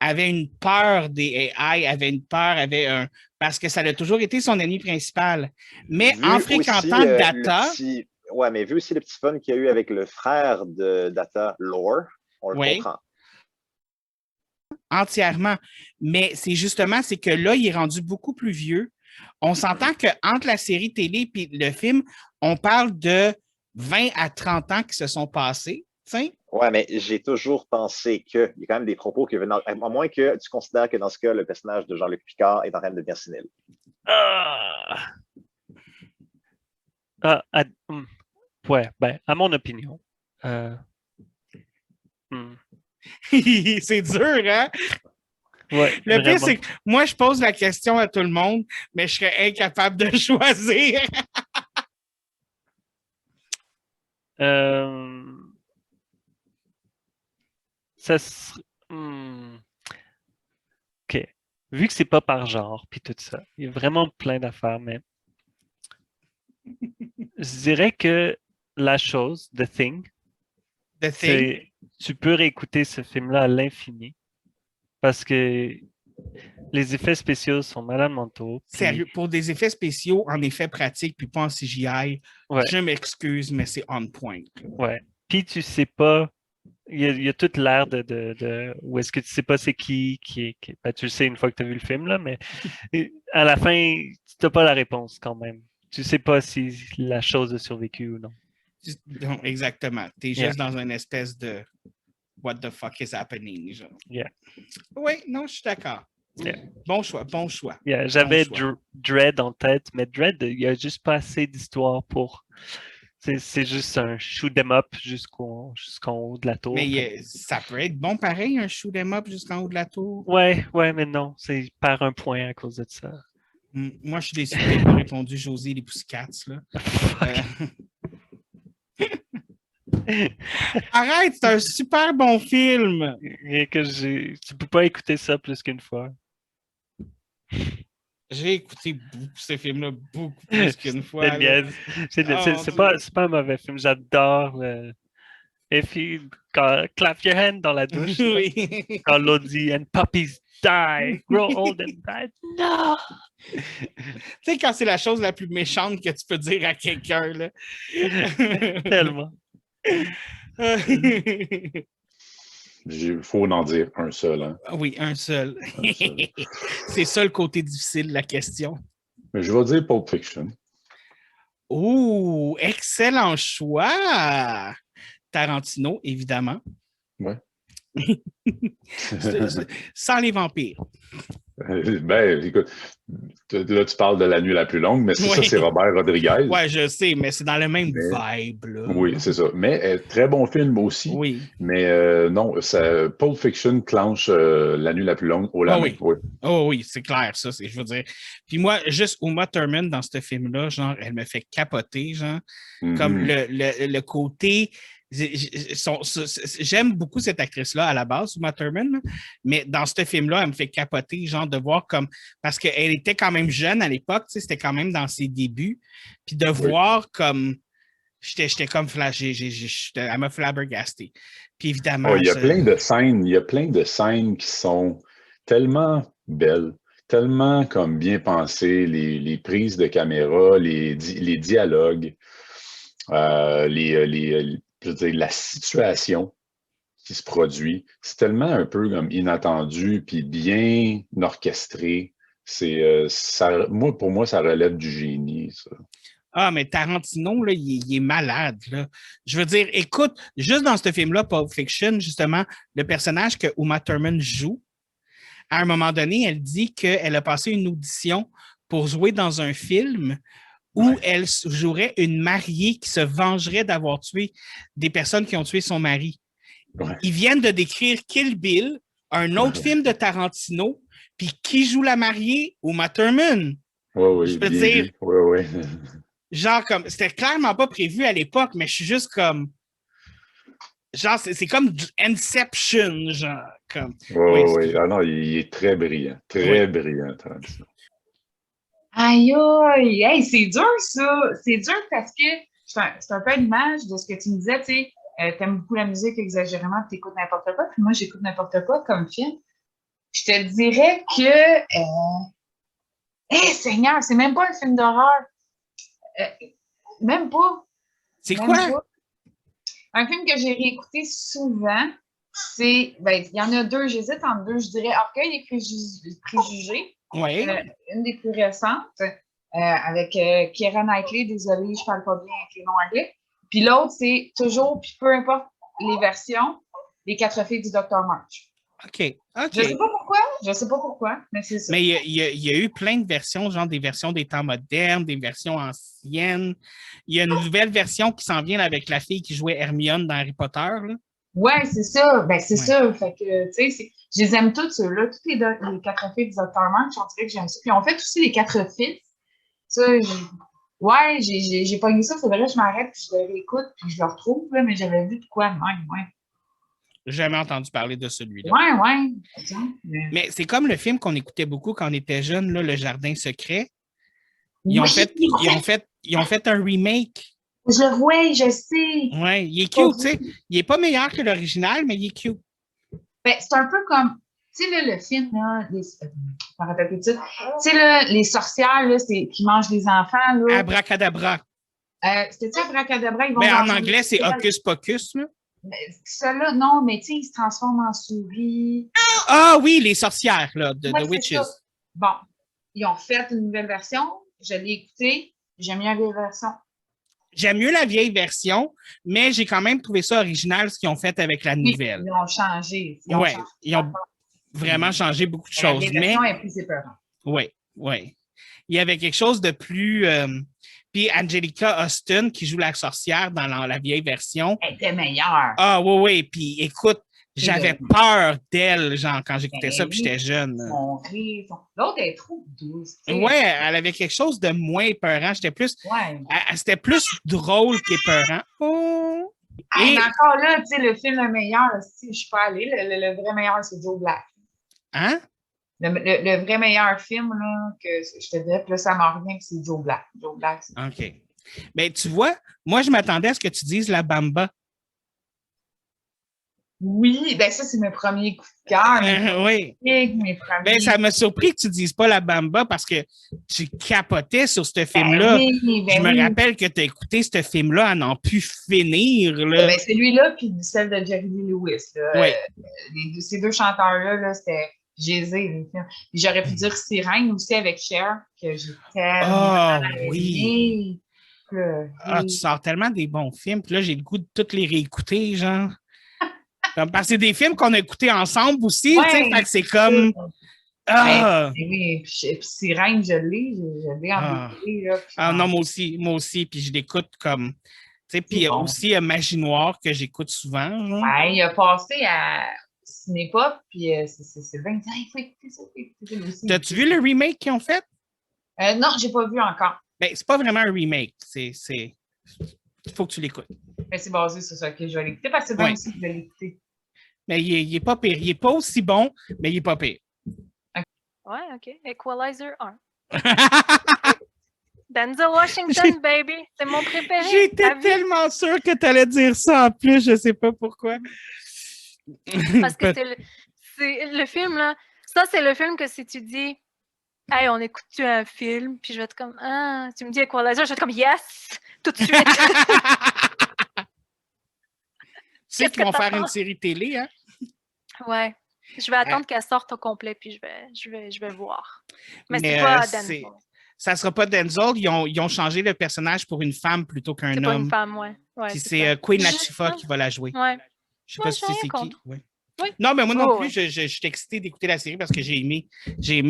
avait une peur des AI, parce que ça a toujours été son ennemi principal. Mais Vu en aussi, fréquentant Data, Ouais, mais vu aussi le petit fun qu'il y a eu avec le frère de Data, Lore, on le Oui. comprend. entièrement. Mais c'est que là, il est rendu beaucoup plus vieux. On s'entend qu'entre la série télé et le film, on parle de 20 à 30 ans qui se sont passés. T'sais? Ouais, mais j'ai toujours pensé qu'il y a quand même des propos qui viennent, à moins que tu considères que dans ce cas, le personnage de Jean-Luc Picard est en train de devenir sénile. Ouais, ben, à mon opinion. C'est dur, hein? Ouais, Le pire, vraiment. c'est que moi, je pose la question à tout le monde, mais je serais incapable de choisir. OK. Vu que c'est pas par genre, puis tout ça, il y a vraiment plein d'affaires, mais je dirais que la chose, The Thing, c'est tu peux réécouter ce film-là à l'infini parce que les effets spéciaux sont malades mentaux. puis- Sérieux, pour des effets spéciaux en effets pratiques puis pas en CGI, Ouais. je m'excuse, mais c'est on point. Ouais. Puis tu sais pas, il y a toute l'air de où est-ce que tu sais pas c'est qui ben, tu le sais une fois que tu as vu le film, là, mais à la fin, tu n'as pas la réponse quand même. Tu sais pas si la chose a survécu ou non. Non, exactement. Tu es Yeah. juste dans une espèce de what the fuck is happening, genre. Yeah. Oui, non, je suis d'accord. Yeah. Bon choix, bon choix. Yeah, j'avais Bon choix. Dredd en tête, mais Dredd, il n'y a juste pas assez d'histoire pour. C'est juste un shoot 'em up jusqu'en haut de la tour. Mais ça peut être bon pareil, un shoot 'em up jusqu'en haut de la tour. Ouais, mais non, c'est par un point à cause de ça. Moi, je suis déçu que tu pas répondu Josie et les Pussycats, là. Arrête, c'est un super bon film. Et que tu peux pas écouter ça plus qu'une fois. J'ai écouté ces films-là beaucoup plus qu'une fois. C'est là. niaise. C'est Oh, c'est pas un mauvais film. J'adore le. If you clap your hand dans la douche. Oui. Quand l'autre dit and puppies die, grow old and die. Non! Tu sais, quand c'est la chose la plus méchante que tu peux dire à quelqu'un, là. Tellement. Il faut en dire un seul. Hein. Oui, un seul. Un seul. C'est ça le côté difficile de la question. Mais je vais dire Pulp Fiction. Oh, excellent choix! Tarantino, évidemment. Ouais. Sans les vampires. Ben, écoute, là, tu parles de La nuit la plus longue, mais ça, c'est Robert Rodriguez. Ouais, je sais, mais c'est dans le même vibe, là. Oui, c'est ça. Mais très bon film aussi. Oui. Mais non, Pulp Fiction clenche La nuit la plus longue au lendemain. Oui. Oh oui, c'est clair, ça, je veux dire. Puis moi, juste Uma Thurman dans ce film-là, genre, elle me fait capoter, genre, comme le côté... J'aime beaucoup cette actrice-là à la base, Uma Thurman, là, mais dans ce film-là, elle me fait capoter, genre, de voir comme... Parce qu'elle était quand même jeune à l'époque, tu sais, c'était quand même dans ses débuts, puis de voir comme... J'étais comme flashé, elle m'a flabbergasté. Puis évidemment... Il y a plein de scènes qui sont tellement belles, tellement comme bien pensées, les prises de caméra, les dialogues, je veux dire, la situation qui se produit, c'est tellement un peu comme inattendu puis bien orchestré. Pour moi, ça relève du génie, ça. Ah, mais Tarantino, là, il est malade, là. Je veux dire, écoute, juste dans ce film-là, Pulp Fiction, justement, le personnage que Uma Thurman joue, à un moment donné, elle dit qu'elle a passé une audition pour jouer dans un film où elle jouerait une mariée qui se vengerait d'avoir tué des personnes qui ont tué son mari. Ouais. Ils viennent de décrire Kill Bill, un autre film de Tarantino, puis qui joue la mariée? Uma Thurman. Oui, je peux dire, oui. Genre, comme, c'était clairement pas prévu à l'époque, mais je suis juste comme... Genre, c'est comme du Inception, genre, comme... Oui. Ah non, il est très brillant. Très brillant, Tarantino. Aïe, aïe! Hey, c'est dur, ça! C'est dur parce que c'est un peu l'image de ce que tu me disais, tu sais, t'aimes beaucoup la musique exagérément, tu écoutes n'importe quoi, puis moi, j'écoute n'importe quoi comme film. Je te dirais que... Seigneur, c'est même pas un film d'horreur. Même pas. C'est quoi? Pas. Un film que j'ai réécouté souvent, c'est... il y en a deux, j'hésite entre deux, je dirais Orgueil et préjugés. Oui. Une des plus récentes, avec Keira Knightley, désolée, je parle pas bien avec les noms anglais. Puis l'autre, c'est toujours, puis peu importe les versions, Les 4 filles du Dr. March. OK. Je sais pas pourquoi, mais c'est ça. Mais il y a eu plein de versions, genre des versions des temps modernes, des versions anciennes. Il y a une nouvelle version qui s'en vient avec la fille qui jouait Hermione dans Harry Potter, là. Ouais, c'est ça. Ça. Fait que, tu sais, je les aime toutes, ceux-là. Toutes les 4 filles du Dr. March, on dirait que j'aime ça. Puis on fait aussi les 4 fils. Ça, j'ai pogné ça. Faudrait que je m'arrête, puis je le réécoute, puis je le retrouve, là, mais j'avais vu de quoi même, Jamais entendu parler de celui-là. Ouais. Mais c'est comme le film qu'on écoutait beaucoup quand on était jeune, là, Le Jardin secret. Ils ont fait un remake. Je le vois, je sais. Oui, il est cute, tu sais. Il n'est pas meilleur que l'original, mais il est cute. C'est un peu comme, tu sais, le film, là, je me rappelle plus de ça. Tu sais, les sorcières, là, qui mangent les enfants, là. Abracadabra. C'était-tu Abracadabra? Mais en anglais, c'est Hocus Pocus, là. Celle-là, non, mais tu sais, ils se transforment en souris. Ah oui, les sorcières, là, de The Witches. Bon, ils ont fait une nouvelle version. Je l'ai écoutée. J'aime mieux la vieille version. J'aime mieux la vieille version, mais j'ai quand même trouvé ça original, ce qu'ils ont fait avec la nouvelle. Ils ont changé. Ils ont vraiment changé beaucoup de choses. La version est plus épeurante. Oui. Il y avait quelque chose de plus... Puis Angelica Houston, qui joue la sorcière dans la vieille version. Elle était meilleure. Ah oui. Puis écoute, j'avais peur d'elle, genre, quand j'écoutais ça, puis j'étais jeune. L'autre est trop douce. Oui, elle avait quelque chose de moins épeurant. C'était plus drôle qu'épeurant. Oh. Mais encore là, tu sais, le film le meilleur, si je suis pas allée, le vrai meilleur, c'est Joe Black. Hein? Le vrai meilleur film, là, que je te dirais, puis là, ça m'en revient que c'est Joe Black. Joe Black, c'est... OK. Mais tu vois, moi, je m'attendais à ce que tu dises La Bamba. Oui, ça, c'est mes premiers coups de cœur. Oui. Mes premiers... ça m'a surpris que tu ne dises pas La Bamba parce que tu capotais sur ce film-là. Je me rappelle que tu as écouté ce film-là à n'en plus finir. Là. Celui-là, puis celle de Jerry Lee Lewis. Là. Oui. Ces deux chanteurs-là, là, c'était... les films. J'aurais pu dire Sirène aussi avec Cher, que j'ai tellement aimé. Ah, tu sors tellement des bons films, puis là, j'ai le goût de tous les réécouter, genre. Parce que c'est des films qu'on a écoutés ensemble aussi, tu sais, fait que c'est comme... Ah! Oui, puis Sirène, je l'ai en DVD, là. Ah non, moi aussi, puis je l'écoute comme... Tu sais, puis bon. aussi Magie Noire, que j'écoute souvent, genre. Ouais, il a passé à Cinépop, puis c'est bien... Il faut écouter ça, aussi. T'as-tu vu le remake qu'ils ont fait? Non, j'ai pas vu encore. Ben, c'est pas vraiment un remake, il faut que tu l'écoutes. Mais c'est basé sur ça que je vais l'écouter, parce que c'est bien aussi que je vais l'écouter. Mais il est pas pire. Il est pas aussi bon, mais il est pas pire. Ouais, OK. Equalizer 1. Denzel Washington, baby. C'est mon préféré. J'étais tellement sûre que tu allais dire ça en plus. Je sais pas pourquoi. Parce que c'est le film, là. Ça, c'est le film que si tu dis, hey, on écoute-tu un film? Puis je vais être comme, ah, tu me dis Equalizer, je vais être comme, yes! Tout de suite. Tu sais qu'ils vont faire une série télé, hein? Ouais. Je vais attendre qu'elle sorte au complet, puis je vais voir. Mais c'est pas Denzel. Ça sera pas Denzel. Ils ont changé le personnage pour une femme plutôt qu'un homme. C'est pas une femme, ouais. Puis c'est Queen Latifah qui va la jouer. Ouais. Je sais pas si c'est qui. Ouais. Oui. Non, mais moi non plus, je suis excitée d'écouter la série parce que j'ai aimé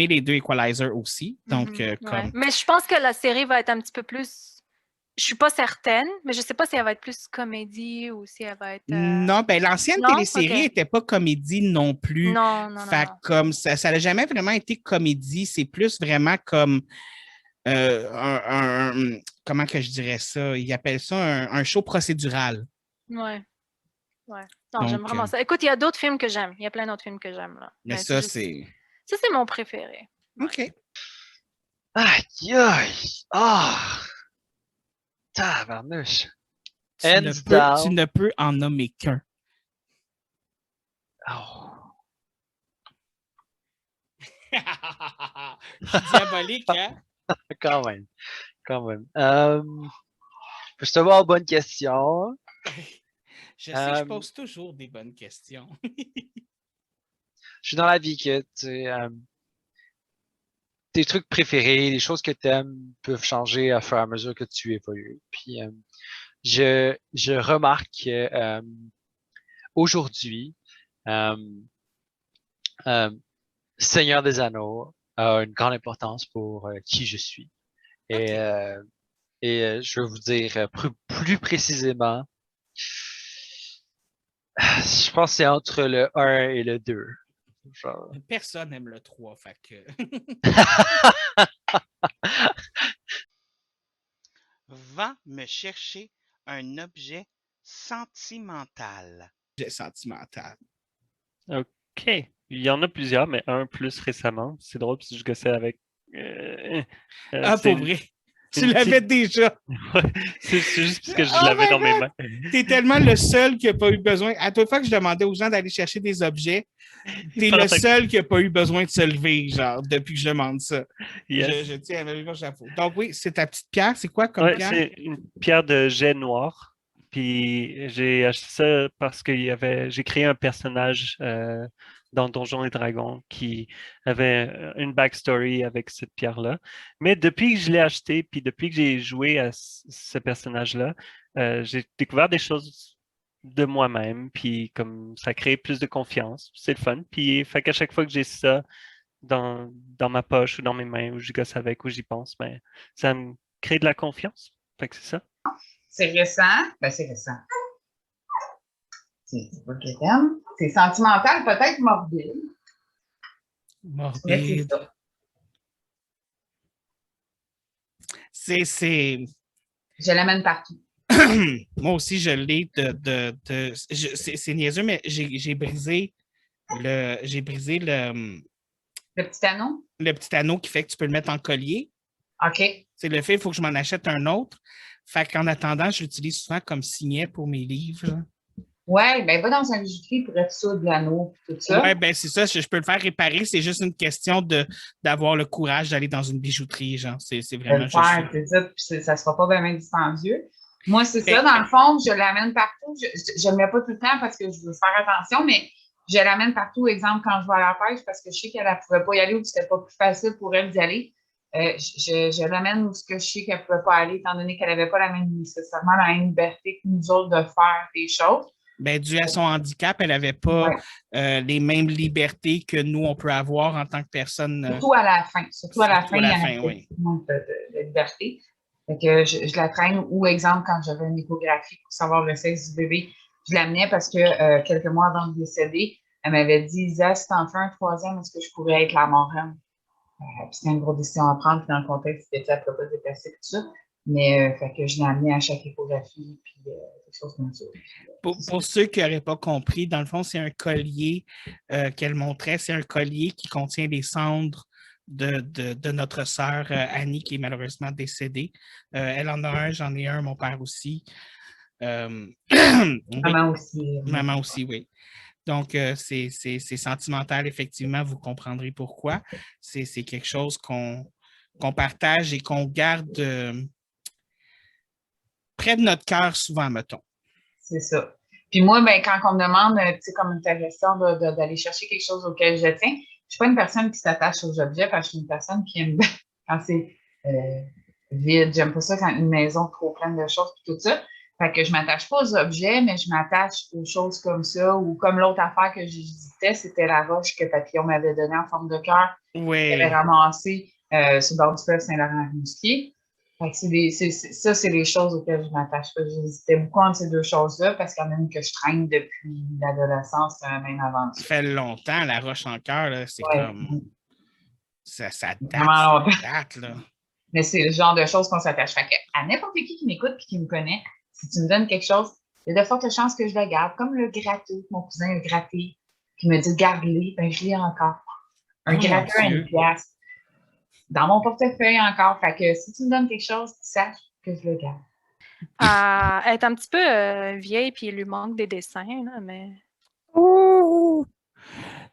les deux Equalizer aussi. Donc, comme... Mais je pense que la série va être un petit peu plus... Je suis pas certaine, mais je sais pas si elle va être plus comédie ou si elle va être... Non, ben l'ancienne télésérie n'était pas comédie non plus. Non. Comme ça n'a jamais vraiment été comédie. C'est plus vraiment comme... comment que je dirais ça? Ils appellent ça un show procédural. Ouais. Non, j'aime vraiment ça. Écoute, il y a d'autres films que j'aime. Il y a plein d'autres films que j'aime, là. Mais ça, c'est... Ça, c'est mon préféré. OK. Aïe, aïe! Ah! Tabarnouche! Tu ne peux en nommer qu'un. Oh. Diabolique, hein? Quand même. Je te voir bonne question. Je sais que je pose toujours des bonnes questions. Je suis dans la vie que tes trucs préférés, les choses que tu aimes peuvent changer à fur et à mesure que tu évolues. Puis je remarque que aujourd'hui, Seigneur des Anneaux a une grande importance pour qui je suis. Et je vais vous dire plus précisément, je pense que c'est entre le 1 et le 2. Genre... Personne n'aime le 3, fait que... Va me chercher un objet sentimental. Objet sentimental. OK. Il y en a plusieurs, mais un plus récemment. C'est drôle, parce que je gossais avec... pour vrai? Tu l'avais déjà. C'est juste parce que je l'avais dans mes mains. T'es tellement le seul qui n'a pas eu besoin. À toute fois que je demandais aux gens d'aller chercher des objets, t'es le seul qui n'a pas eu besoin de se lever, genre, depuis que je demande ça. Yes. Je tiens à me chapeau. Donc oui, c'est ta petite pierre. C'est quoi comme pierre? C'est une pierre de jet noir. Puis j'ai acheté ça parce que j'ai créé un personnage dans Donjons et Dragons qui avait une backstory avec cette pierre-là. Mais depuis que je l'ai acheté, puis depuis que j'ai joué à ce personnage-là, j'ai découvert des choses de moi-même, puis comme ça crée plus de confiance. C'est le fun. Puis fait qu'à chaque fois que j'ai ça dans ma poche ou dans mes mains, ou j'y gosse avec, ou j'y pense, ben, ça me crée de la confiance. Fait que c'est ça. C'est récent. Ben, c'est récent. C'est pas que t'aimes. C'est sentimental, peut-être morbide. Morbide. C'est... Je l'amène partout. Moi aussi, je l'ai c'est niaiseux, mais j'ai brisé le... Le petit anneau? Le petit anneau qui fait que tu peux le mettre en collier. OK. C'est le fait, il faut que je m'en achète un autre. Fait qu'en attendant, je l'utilise souvent comme signet pour mes livres. Ouais, ben va dans un bijouterie pour être sûr de l'anneau et tout ça. Ouais, ben c'est ça, je peux le faire réparer. C'est juste une question d'avoir le courage d'aller dans une bijouterie, genre. C'est vraiment juste ça. C'est ça, puis ça ne sera pas vraiment dispendieux. Moi, c'est ça, dans le fond, je l'amène partout. Je ne le mets pas tout le temps parce que je veux faire attention, mais je l'amène partout, exemple, quand je vais à la pêche, parce que je sais qu'elle ne pouvait pas y aller ou que c'était pas plus facile pour elle d'y aller. Je l'amène où ce que je sais qu'elle ne pouvait pas aller, étant donné qu'elle n'avait pas nécessairement la même liberté que nous autres de faire des choses. Ben, dû à son handicap, elle n'avait pas les mêmes libertés que nous, on peut avoir en tant que personne. Surtout à la fin. Surtout à la fin, il y a oui. de liberté. Fait que je la traîne. Ou exemple, quand j'avais une échographie pour savoir le sexe du bébé, je l'amenais parce que quelques mois avant de décéder, elle m'avait dit, Isa, si t'en fais un troisième, est-ce que je pourrais être la marraine? C'était une grosse décision à prendre, puis dans le contexte, c'était elle ne peut pas se déplacer, tout ça. Mais fait que je l'ai amené à chaque échographie, puis des choses comme ça. Pour ceux qui n'auraient pas compris, dans le fond, c'est un collier qu'elle montrait. C'est un collier qui contient les cendres de notre sœur Annie, qui est malheureusement décédée. Elle en a un, j'en ai un, mon père aussi. Maman aussi. Maman aussi, oui. Donc, c'est sentimental, effectivement, vous comprendrez pourquoi. C'est quelque chose qu'on partage et qu'on garde près de notre cœur souvent, mettons. C'est ça. Puis moi, ben, quand on me demande, tu sais, comme ta question d'aller chercher quelque chose auquel je tiens, je ne suis pas une personne qui s'attache aux objets parce que je suis une personne qui aime quand c'est vide. J'aime pas ça quand une maison trop pleine de choses et tout ça. Fait que je m'attache pas aux objets, mais je m'attache aux choses comme ça. Ou comme l'autre affaire que j'hésitais, c'était la roche que Papillon m'avait donnée en forme de cœur. Oui. J'avais ramassé sur le bord du fleuve Saint-Laurent-Mousquier. Fait que c'est les choses auxquelles je m'attache. J'hésitais beaucoup entre ces deux choses-là parce qu'il y en a une que je traîne depuis l'adolescence, même avant. Ça fait longtemps, la roche en cœur, c'est comme... Ça date, là. Mais c'est le genre de choses qu'on s'attache. Fait que à n'importe qui m'écoute et qui me connaît, si tu me donnes quelque chose, il y a de fortes chances que je le garde. Comme le gratteux, mon cousin a gratté, qui me dit garde-les, ben je l'ai encore. Un gratteux à une pièce. Dans mon portefeuille encore. Fait que si tu me donnes quelque chose, sache que je le garde. Elle est un petit peu vieille puis il lui manque des dessins, là, mais. Oh!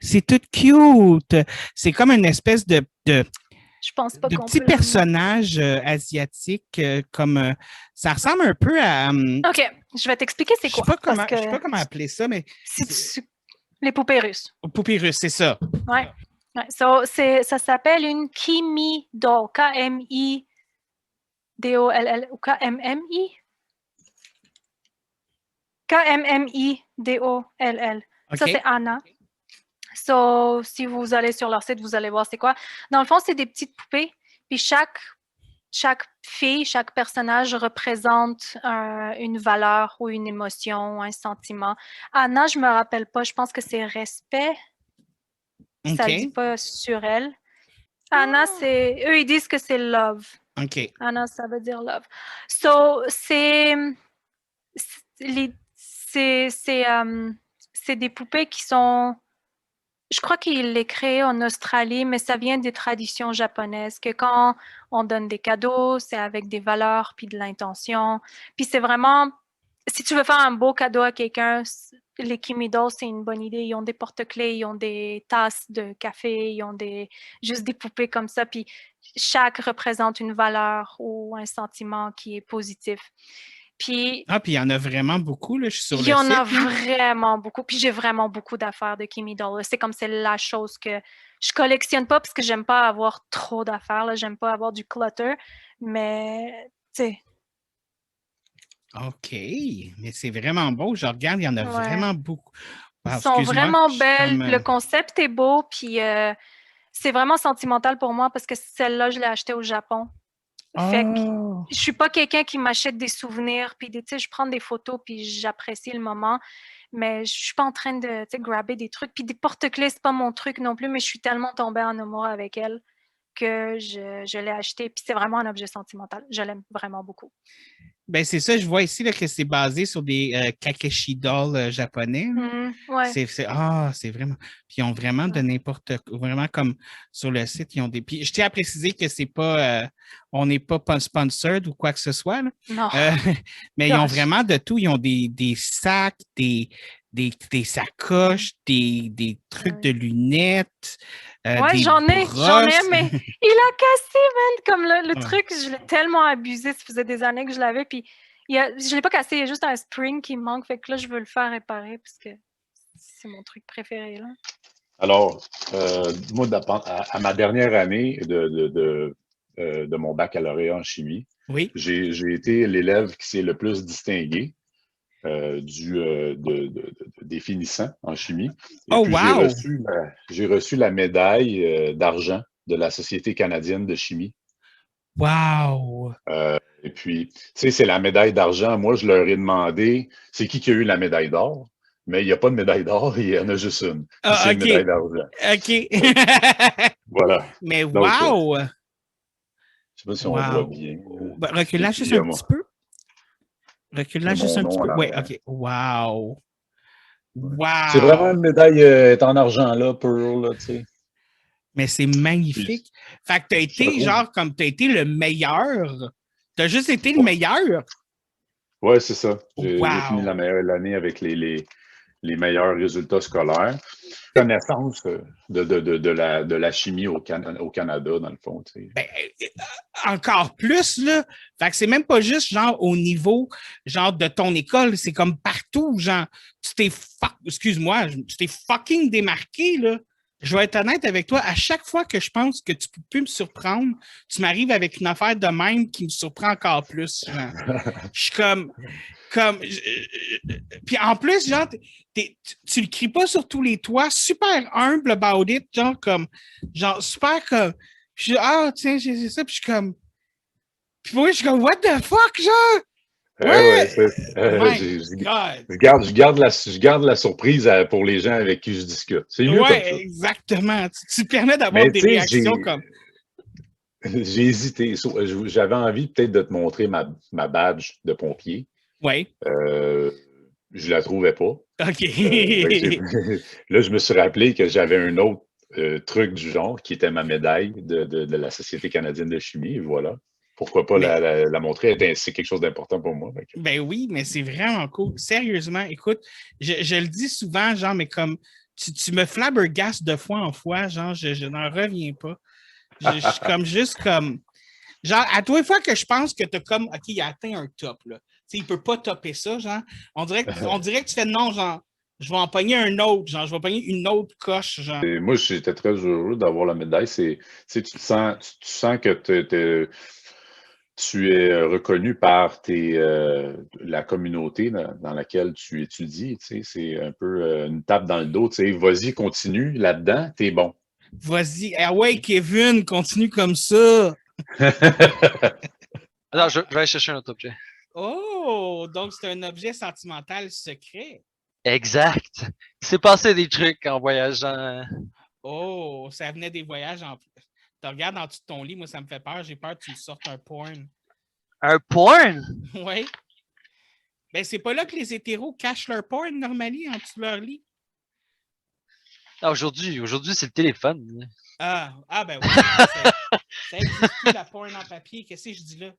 C'est tout cute! C'est comme une espèce de je pense pas de petits personnages asiatiques, comme ça ressemble un peu à. OK, je vais t'expliquer c'est quoi. Je ne sais pas comment appeler ça, mais. Les poupées russes. Poupées russes, c'est ça. Oui. Ouais. So, ça s'appelle une Kimi Doll. K-M-I-D-O-L-L ou K-M-M-I? K-M-M-I-D-O-L-L. Okay. Ça, c'est Anna. So, si vous allez sur leur site, vous allez voir c'est quoi. Dans le fond, c'est des petites poupées. Puis chaque fille, chaque personnage représente une valeur ou une émotion, un sentiment. Anna, je ne me rappelle pas. Je pense que c'est respect. Okay. Ça ne dit pas sur elle. Anna, eux, ils disent que c'est love. OK. Anna, ça veut dire love. So, c'est des poupées qui sont... Je crois qu'il les créé en Australie, mais ça vient des traditions japonaises, que quand on donne des cadeaux, c'est avec des valeurs puis de l'intention. Puis c'est vraiment... Si tu veux faire un beau cadeau à quelqu'un, les Kimi Dolls, c'est une bonne idée. Ils ont des porte-clés, ils ont des tasses de café, ils ont juste des poupées comme ça. Puis chaque représente une valeur ou un sentiment qui est positif. Puis il y en a vraiment beaucoup, là, je suis sur le site. Il y en a vraiment beaucoup. Puis j'ai vraiment beaucoup d'affaires de Kimi Doll. C'est comme c'est la chose que je collectionne pas parce que j'aime pas avoir trop d'affaires. J'aime pas avoir du clutter. Mais, tu sais... OK, mais c'est vraiment beau. Je regarde, il y en a vraiment beaucoup. Ils sont vraiment belles. Le concept est beau, puis c'est vraiment sentimental pour moi parce que celle-là, je l'ai achetée au Japon. Fait que je suis pas quelqu'un qui m'achète des souvenirs, puis je prends des photos, puis j'apprécie le moment, mais je suis pas en train de grabber des trucs. Puis des porte-clés, c'est pas mon truc non plus, mais je suis tellement tombée en amour avec elle que je l'ai achetée. Puis c'est vraiment un objet sentimental. Je l'aime vraiment beaucoup. Ben c'est ça, je vois ici là, que c'est basé sur des Kakeshi dolls japonais. Ouais. C'est vraiment... Puis ils ont vraiment de n'importe quoi. Vraiment comme sur le site, ils ont des... Puis je tiens à préciser que c'est pas... on n'est pas sponsored ou quoi que ce soit. Là. Non. Mais ils ont vraiment de tout. Ils ont des sacs, des sacoches, des trucs de lunettes. J'en ai, mais il a cassé, man, comme le truc, je l'ai tellement abusé, ça faisait des années que je l'avais, puis je l'ai pas cassé, il y a juste un spring qui me manque, fait que là, je veux le faire réparer, parce que c'est mon truc préféré, là. Alors, moi, à ma dernière année de mon baccalauréat en chimie. Oui. J'ai été l'élève qui s'est le plus distingué des finissants en chimie. Et Oh, puis, wow! j'ai reçu la médaille d'argent de la Société canadienne de chimie. Wow! Et puis, tu sais, c'est la médaille d'argent. Moi, je leur ai demandé, c'est qui a eu la médaille d'or? Mais il n'y a pas de médaille d'or, il y en a juste une. Puis Ah, c'est une OK. médaille d'argent. OK. Voilà. Mais Donc, wow! je ne sais pas si on voit Wow! bien. Ben, recule-la Et puis, juste un petit peu. Recule-la il y a juste mon un petit nom peu. en Oui, arrière. OK. Wow! C'est vraiment Wow! une médaille est en argent, là, pur, là, tu sais. Mais c'est Puis, magnifique. Fait que t'as je été, trouve- genre, comme t'as été le meilleur. T'as juste été le meilleur. Ouais, c'est ça. J'ai Wow! fini l'année avec les meilleurs résultats scolaires. Connaissance de la chimie au Canada, dans le fond, tu sais. Ben, encore plus, là. Fait que c'est même pas juste, genre, au niveau, genre, de ton école. C'est comme partout, genre, excuse-moi, tu t'es fucking démarqué, là. Je vais être honnête avec toi. À chaque fois que je pense que tu peux plus me surprendre, tu m'arrives avec une affaire de même qui me surprend encore plus, genre. Je suis comme, puis en plus, genre, tu le cries pas sur tous les toits, super humble about it, genre super comme, je dis, ah, tiens, j'ai ça, puis je suis comme, puis moi, je suis comme, what the fuck, genre? Ouais, My God! je garde la surprise pour les gens avec qui je discute. C'est mieux comme Ouais, ça. exactement. Tu permets d'avoir Mais des tu sais, réactions comme, j'ai hésité. J'avais envie peut-être de te montrer ma badge de pompier. ouais, Je la trouvais pas. OK. Là, je me suis rappelé que j'avais un autre truc du genre qui était ma médaille de la Société canadienne de chimie. Et voilà. Pourquoi pas Mais- la montrer? C'est quelque chose d'important pour moi. Ben oui, mais c'est vraiment cool. Sérieusement, écoute, je le dis souvent, genre, mais comme tu me flabbergastes de fois en fois, genre, je n'en reviens pas. Je suis comme juste comme. Genre, à toutes les fois que je pense que tu as comme, OK, il a atteint un top, là. Tu sais, il peut pas topper ça, genre. On dirait que tu fais non, genre, je vais en pogner un autre, genre, je vais pogner une autre coche, genre. Et moi, j'étais très heureux d'avoir la médaille. Tu sens que tu es reconnu par la communauté dans laquelle tu étudies. Tu sais, c'est un peu une tape dans le dos. Tu sais, vas-y, continue là-dedans, t'es bon. Vas-y. Ah ouais, Kevin, continue comme ça. Alors, je vais aller chercher un autre objet. Oh, donc c'est un objet sentimental secret. Exact. Il s'est passé des trucs en voyageant. Oh, ça venait des voyages en plus. Tu regardes en dessous de ton lit, moi ça me fait peur. J'ai peur que tu me sortes un porn. Un porn? Oui. Ben, c'est pas là que les hétéros cachent leur porn normalement en dessous de leur lit. Ah, aujourd'hui, c'est le téléphone. Ah ben oui. Ça existe plus la porn en papier. Qu'est-ce que je dis là?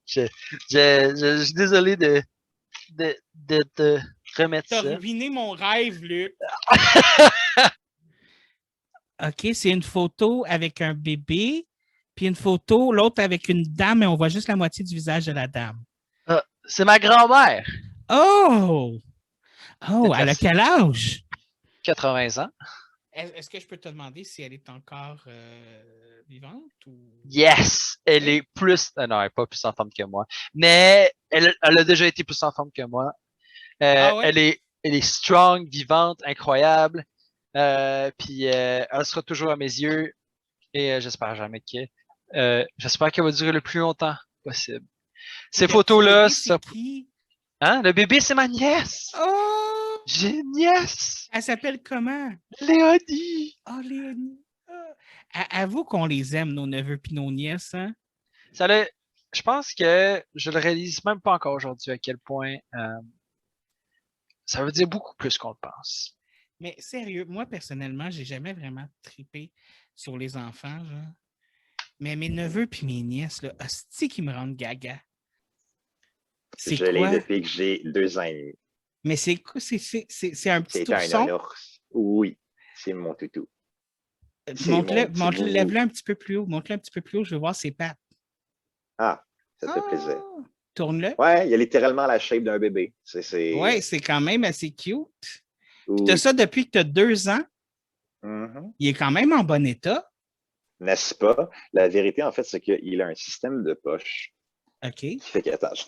Je suis désolé de te remettre T'as ça. ruiné mon rêve, Luc. OK, c'est une photo avec un bébé, puis une photo, l'autre avec une dame, et on voit juste la moitié du visage de la dame. Ah, c'est ma grand-mère. Oh! Oh, elle a Merci. quel âge? 80 ans. Est-ce que je peux te demander si elle est encore vivante? Ou... Yes! Elle est plus... non, elle n'est pas plus en forme que moi. Mais elle a déjà été plus en forme que moi. Ah ouais? Elle est strong, vivante, incroyable. Puis elle sera toujours à mes yeux. Et j'espère jamais j'espère qu'elle va durer le plus longtemps possible. Ces photos-là... C'est qui? Hein? Le bébé, c'est ma nièce! Oh! J'ai une nièce! Elle s'appelle comment? Léonie! Oh, Léonie. Avoue qu'on les aime, nos neveux puis nos nièces, hein? Je pense que je le réalise même pas encore aujourd'hui à quel point ça veut dire beaucoup plus qu'on le pense. Mais sérieux, moi, personnellement, j'ai jamais vraiment trippé sur les enfants, genre. Mais mes neveux puis mes nièces, là, hostie qui me rendent gaga. C'est Je quoi? l'ai depuis que j'ai 2 ans et demi. Mais c'est quoi? C'est un petit C'est un ourson? ours. Oui, c'est mon toutou. C'est Montre-le, mon petit lève-le boubou. un petit peu plus haut. Montre-le un petit peu plus haut, je veux voir ses pattes. Ah, ça fait plaisir. Tourne-le. Ouais, il a littéralement la shape d'un bébé. Ouais, c'est quand même assez cute. Oui. Tu as ça depuis que tu as 2 ans. Mhm. Il est quand même en bon état. n'est-ce pas? La vérité, en fait, c'est qu'il a un système de poche OK. qui fait que, attends, ce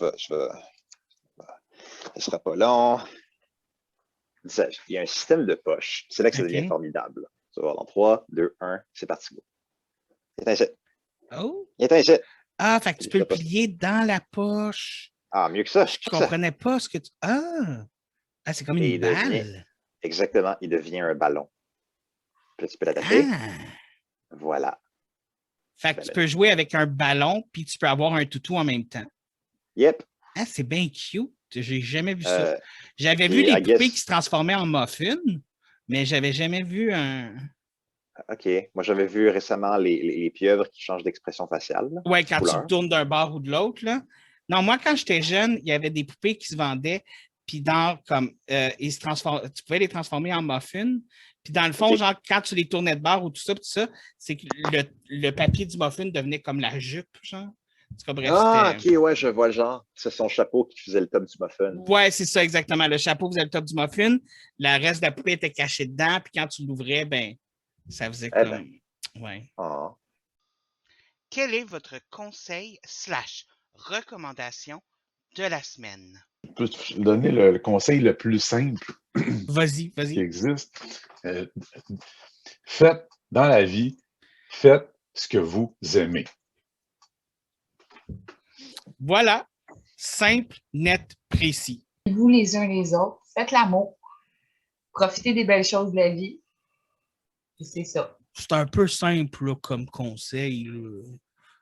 sera pas long. Il y a un système de poche. C'est là que ça devient OK. formidable. Tu vas voir dans 3, 2, 1, c'est parti. Il est ici. Oh! Il est ici. Ah, fait que tu Il peux le fait pas- plier dans la poche. Ah, mieux que ça. Je check ça. comprenais pas ce que tu... Ah! Ah, c'est comme Et une il devient- balle. Exactement, il devient un ballon. Puis là, tu peux l'attacher. Ah! Voilà. Fait que tu peux jouer avec un ballon, puis tu peux avoir un toutou en même temps. Yep. Ah, c'est bien cute. J'ai jamais vu ça. Euh, J'avais puis, vu les I guess- poupées qui se transformaient en muffins, mais j'avais jamais vu un... OK. Moi, j'avais vu récemment les pieuvres qui changent d'expression faciale. là, Ouais, quand tu couleur. le tournes d'un bord ou de l'autre, là. Non, moi, quand j'étais jeune, il y avait des poupées qui se vendaient, puis ils se tu pouvais les transformer en muffins. Puis dans le fond, OK. genre, quand tu les tournais de bord ou tout ça, c'est que le papier du muffin devenait comme la jupe, genre. En tout cas, bref, Ah, c'était... OK, ouais, je vois le genre. C'est son chapeau qui faisait le top du muffin. Ouais, c'est ça, exactement. Le chapeau faisait le top du muffin. Le reste de la poupée était caché dedans, puis quand tu l'ouvrais, ben, ça faisait Eh comme... ben. Ouais. Ah. Quel est votre conseil / recommandation de la semaine? Je peux te donner le conseil le plus simple Vas-y, qui vas-y. existe. Faites dans la vie, faites ce que vous aimez. Voilà. Simple, net, précis. Vous les uns les autres, faites l'amour. Profitez des belles choses de la vie. Et c'est ça. C'est un peu simple là, comme conseil. Là.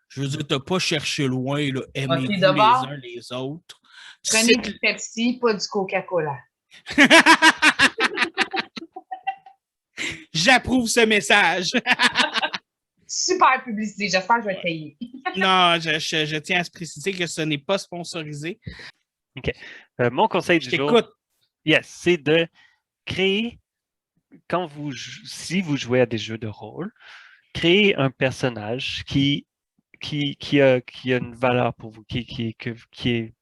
Je veux dire, t'as pas cherché loin, là. Aimez-vous les d'abord, uns les autres. Prenez C'est- du Pepsi, pas du Coca-Cola. J'approuve ce message. Super publicité. J'espère que je vais te payer. Non, je tiens à se préciser que ce n'est pas sponsorisé. Mon conseil Je du jour, t'écoute. c'est de créer, si vous jouez à des jeux de rôle, créer un personnage qui a une valeur pour vous, qui est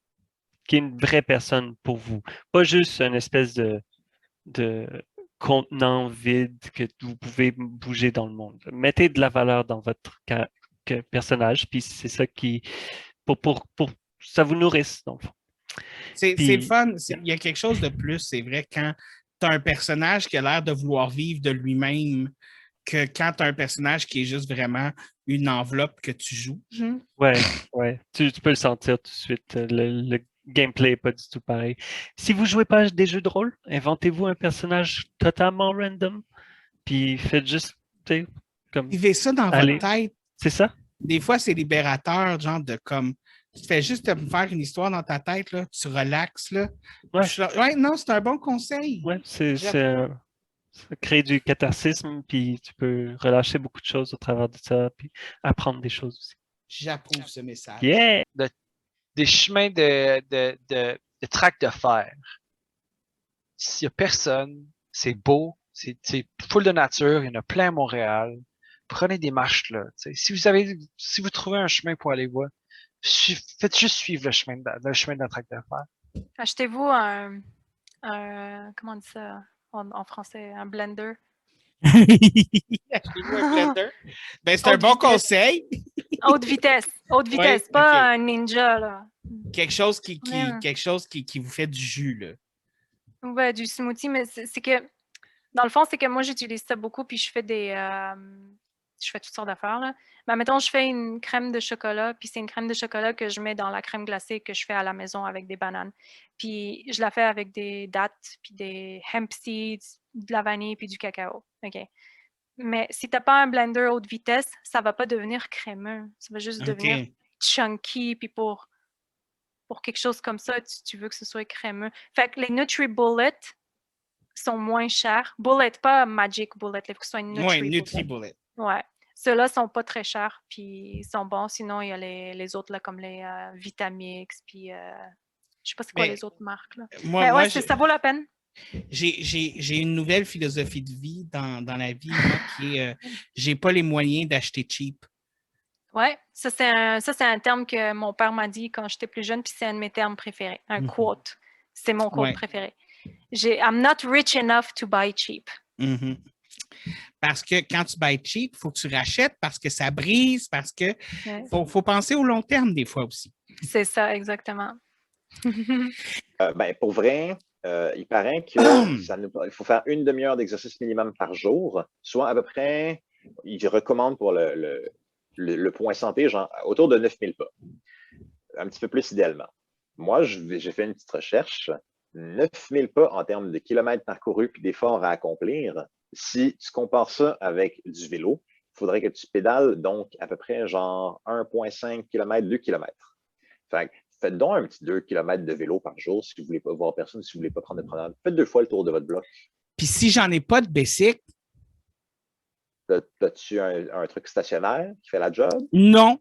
une vraie personne pour vous. Pas juste une espèce de contenant vide que vous pouvez bouger dans le monde. Mettez de la valeur dans votre personnage, puis c'est ça qui... pour ça vous nourrisse, dans le fond. C'est Puis- le fun. Il y a quelque chose de plus, c'est vrai, quand tu as un personnage qui a l'air de vouloir vivre de lui-même que quand tu as un personnage qui est juste vraiment une enveloppe que tu joues. genre. Ouais. Tu peux le sentir tout de suite. Le gameplay n'est pas du tout pareil. Si vous ne jouez pas à des jeux de rôle, inventez-vous un personnage totalement random, puis faites juste, tu sais, comme... Vivez ça dans Allez. votre tête. C'est ça? Des fois, c'est libérateur, genre de comme. Tu te fais juste te faire une histoire dans ta tête, là, tu relaxes. Là. Ouais. Je suis là, ouais, non, c'est un bon conseil. Ouais, ça crée du catharsisme, puis tu peux relâcher beaucoup de choses au travers de ça, puis apprendre des choses aussi. J'approuve ce message. Yeah! Des chemins de traque de fer. S'il n'y a personne, c'est beau, c'est full de nature, il y en a plein à Montréal. Prenez des marches là. T'sais. Si vous trouvez un chemin pour aller voir, faites juste suivre le chemin de la traque de fer. Achetez-vous un comment on dit ça en français, un blender. Achetez-vous un blender. Ben, c'est un Haute bon vitesse. conseil. Haute vitesse, Ouais, pas ok. un ninja là. Quelque chose qui Ouais. quelque chose qui vous fait du jus. Là. Ouais, du smoothie, mais c'est que dans le fond, c'est que moi j'utilise ça beaucoup, puis je fais je fais toutes sortes d'affaires là. Mais mettons, je fais une crème de chocolat, puis c'est une crème de chocolat que je mets dans la crème glacée que je fais à la maison avec des bananes. Puis je la fais avec des dattes, puis des hemp seeds, de la vanille, puis du cacao. OK. Mais si t'as pas un blender haute vitesse, ça va pas devenir crémeux. Ça va juste devenir OK. chunky, puis pour quelque chose comme ça, tu veux que ce soit crémeux. Fait que les NutriBullet sont moins chers. Bullet, pas Magic Bullet, il faut que ce soit une Ouais, NutriBullet. NutriBullet. Ouais. Ceux-là sont pas très chers, puis ils sont bons. Sinon, il y a les autres, là, comme les Vitamix, puis je sais pas c'est quoi Mais les autres marques. Là. Moi, Mais moi, ouais, ça vaut la peine. j'ai une nouvelle philosophie de vie dans la vie, moi, qui est j'ai pas les moyens d'acheter cheap. Ouais, ça c'est un terme que mon père m'a dit quand j'étais plus jeune, puis c'est un de mes termes préférés. Un Mhm. quote. C'est mon quote Ouais. préféré. I'm not rich enough to buy cheap. Mhm. Parce que quand tu buy cheap, il faut que tu rachètes parce que ça brise, parce que Ouais. faut penser au long terme des fois aussi. C'est ça, exactement. Pour vrai, il paraît qu'il faut faire une demi-heure d'exercice minimum par jour, soit à peu près, il recommande pour le point santé, genre autour de 9000 pas. Un petit peu plus idéalement. Moi, j'ai fait une petite recherche. 9000 pas en termes de kilomètres parcourus et d'efforts à accomplir. Si tu compares ça avec du vélo, il faudrait que tu pédales donc à peu près genre 1,5 km, 2 km. Fait que faites donc un petit 2 km de vélo par jour si vous ne voulez pas voir personne, si vous ne voulez pas prendre de promenade. Faites 2 fois le tour de votre bloc. Puis si j'en ai pas de bicycle, As-tu un truc stationnaire qui fait la job? non.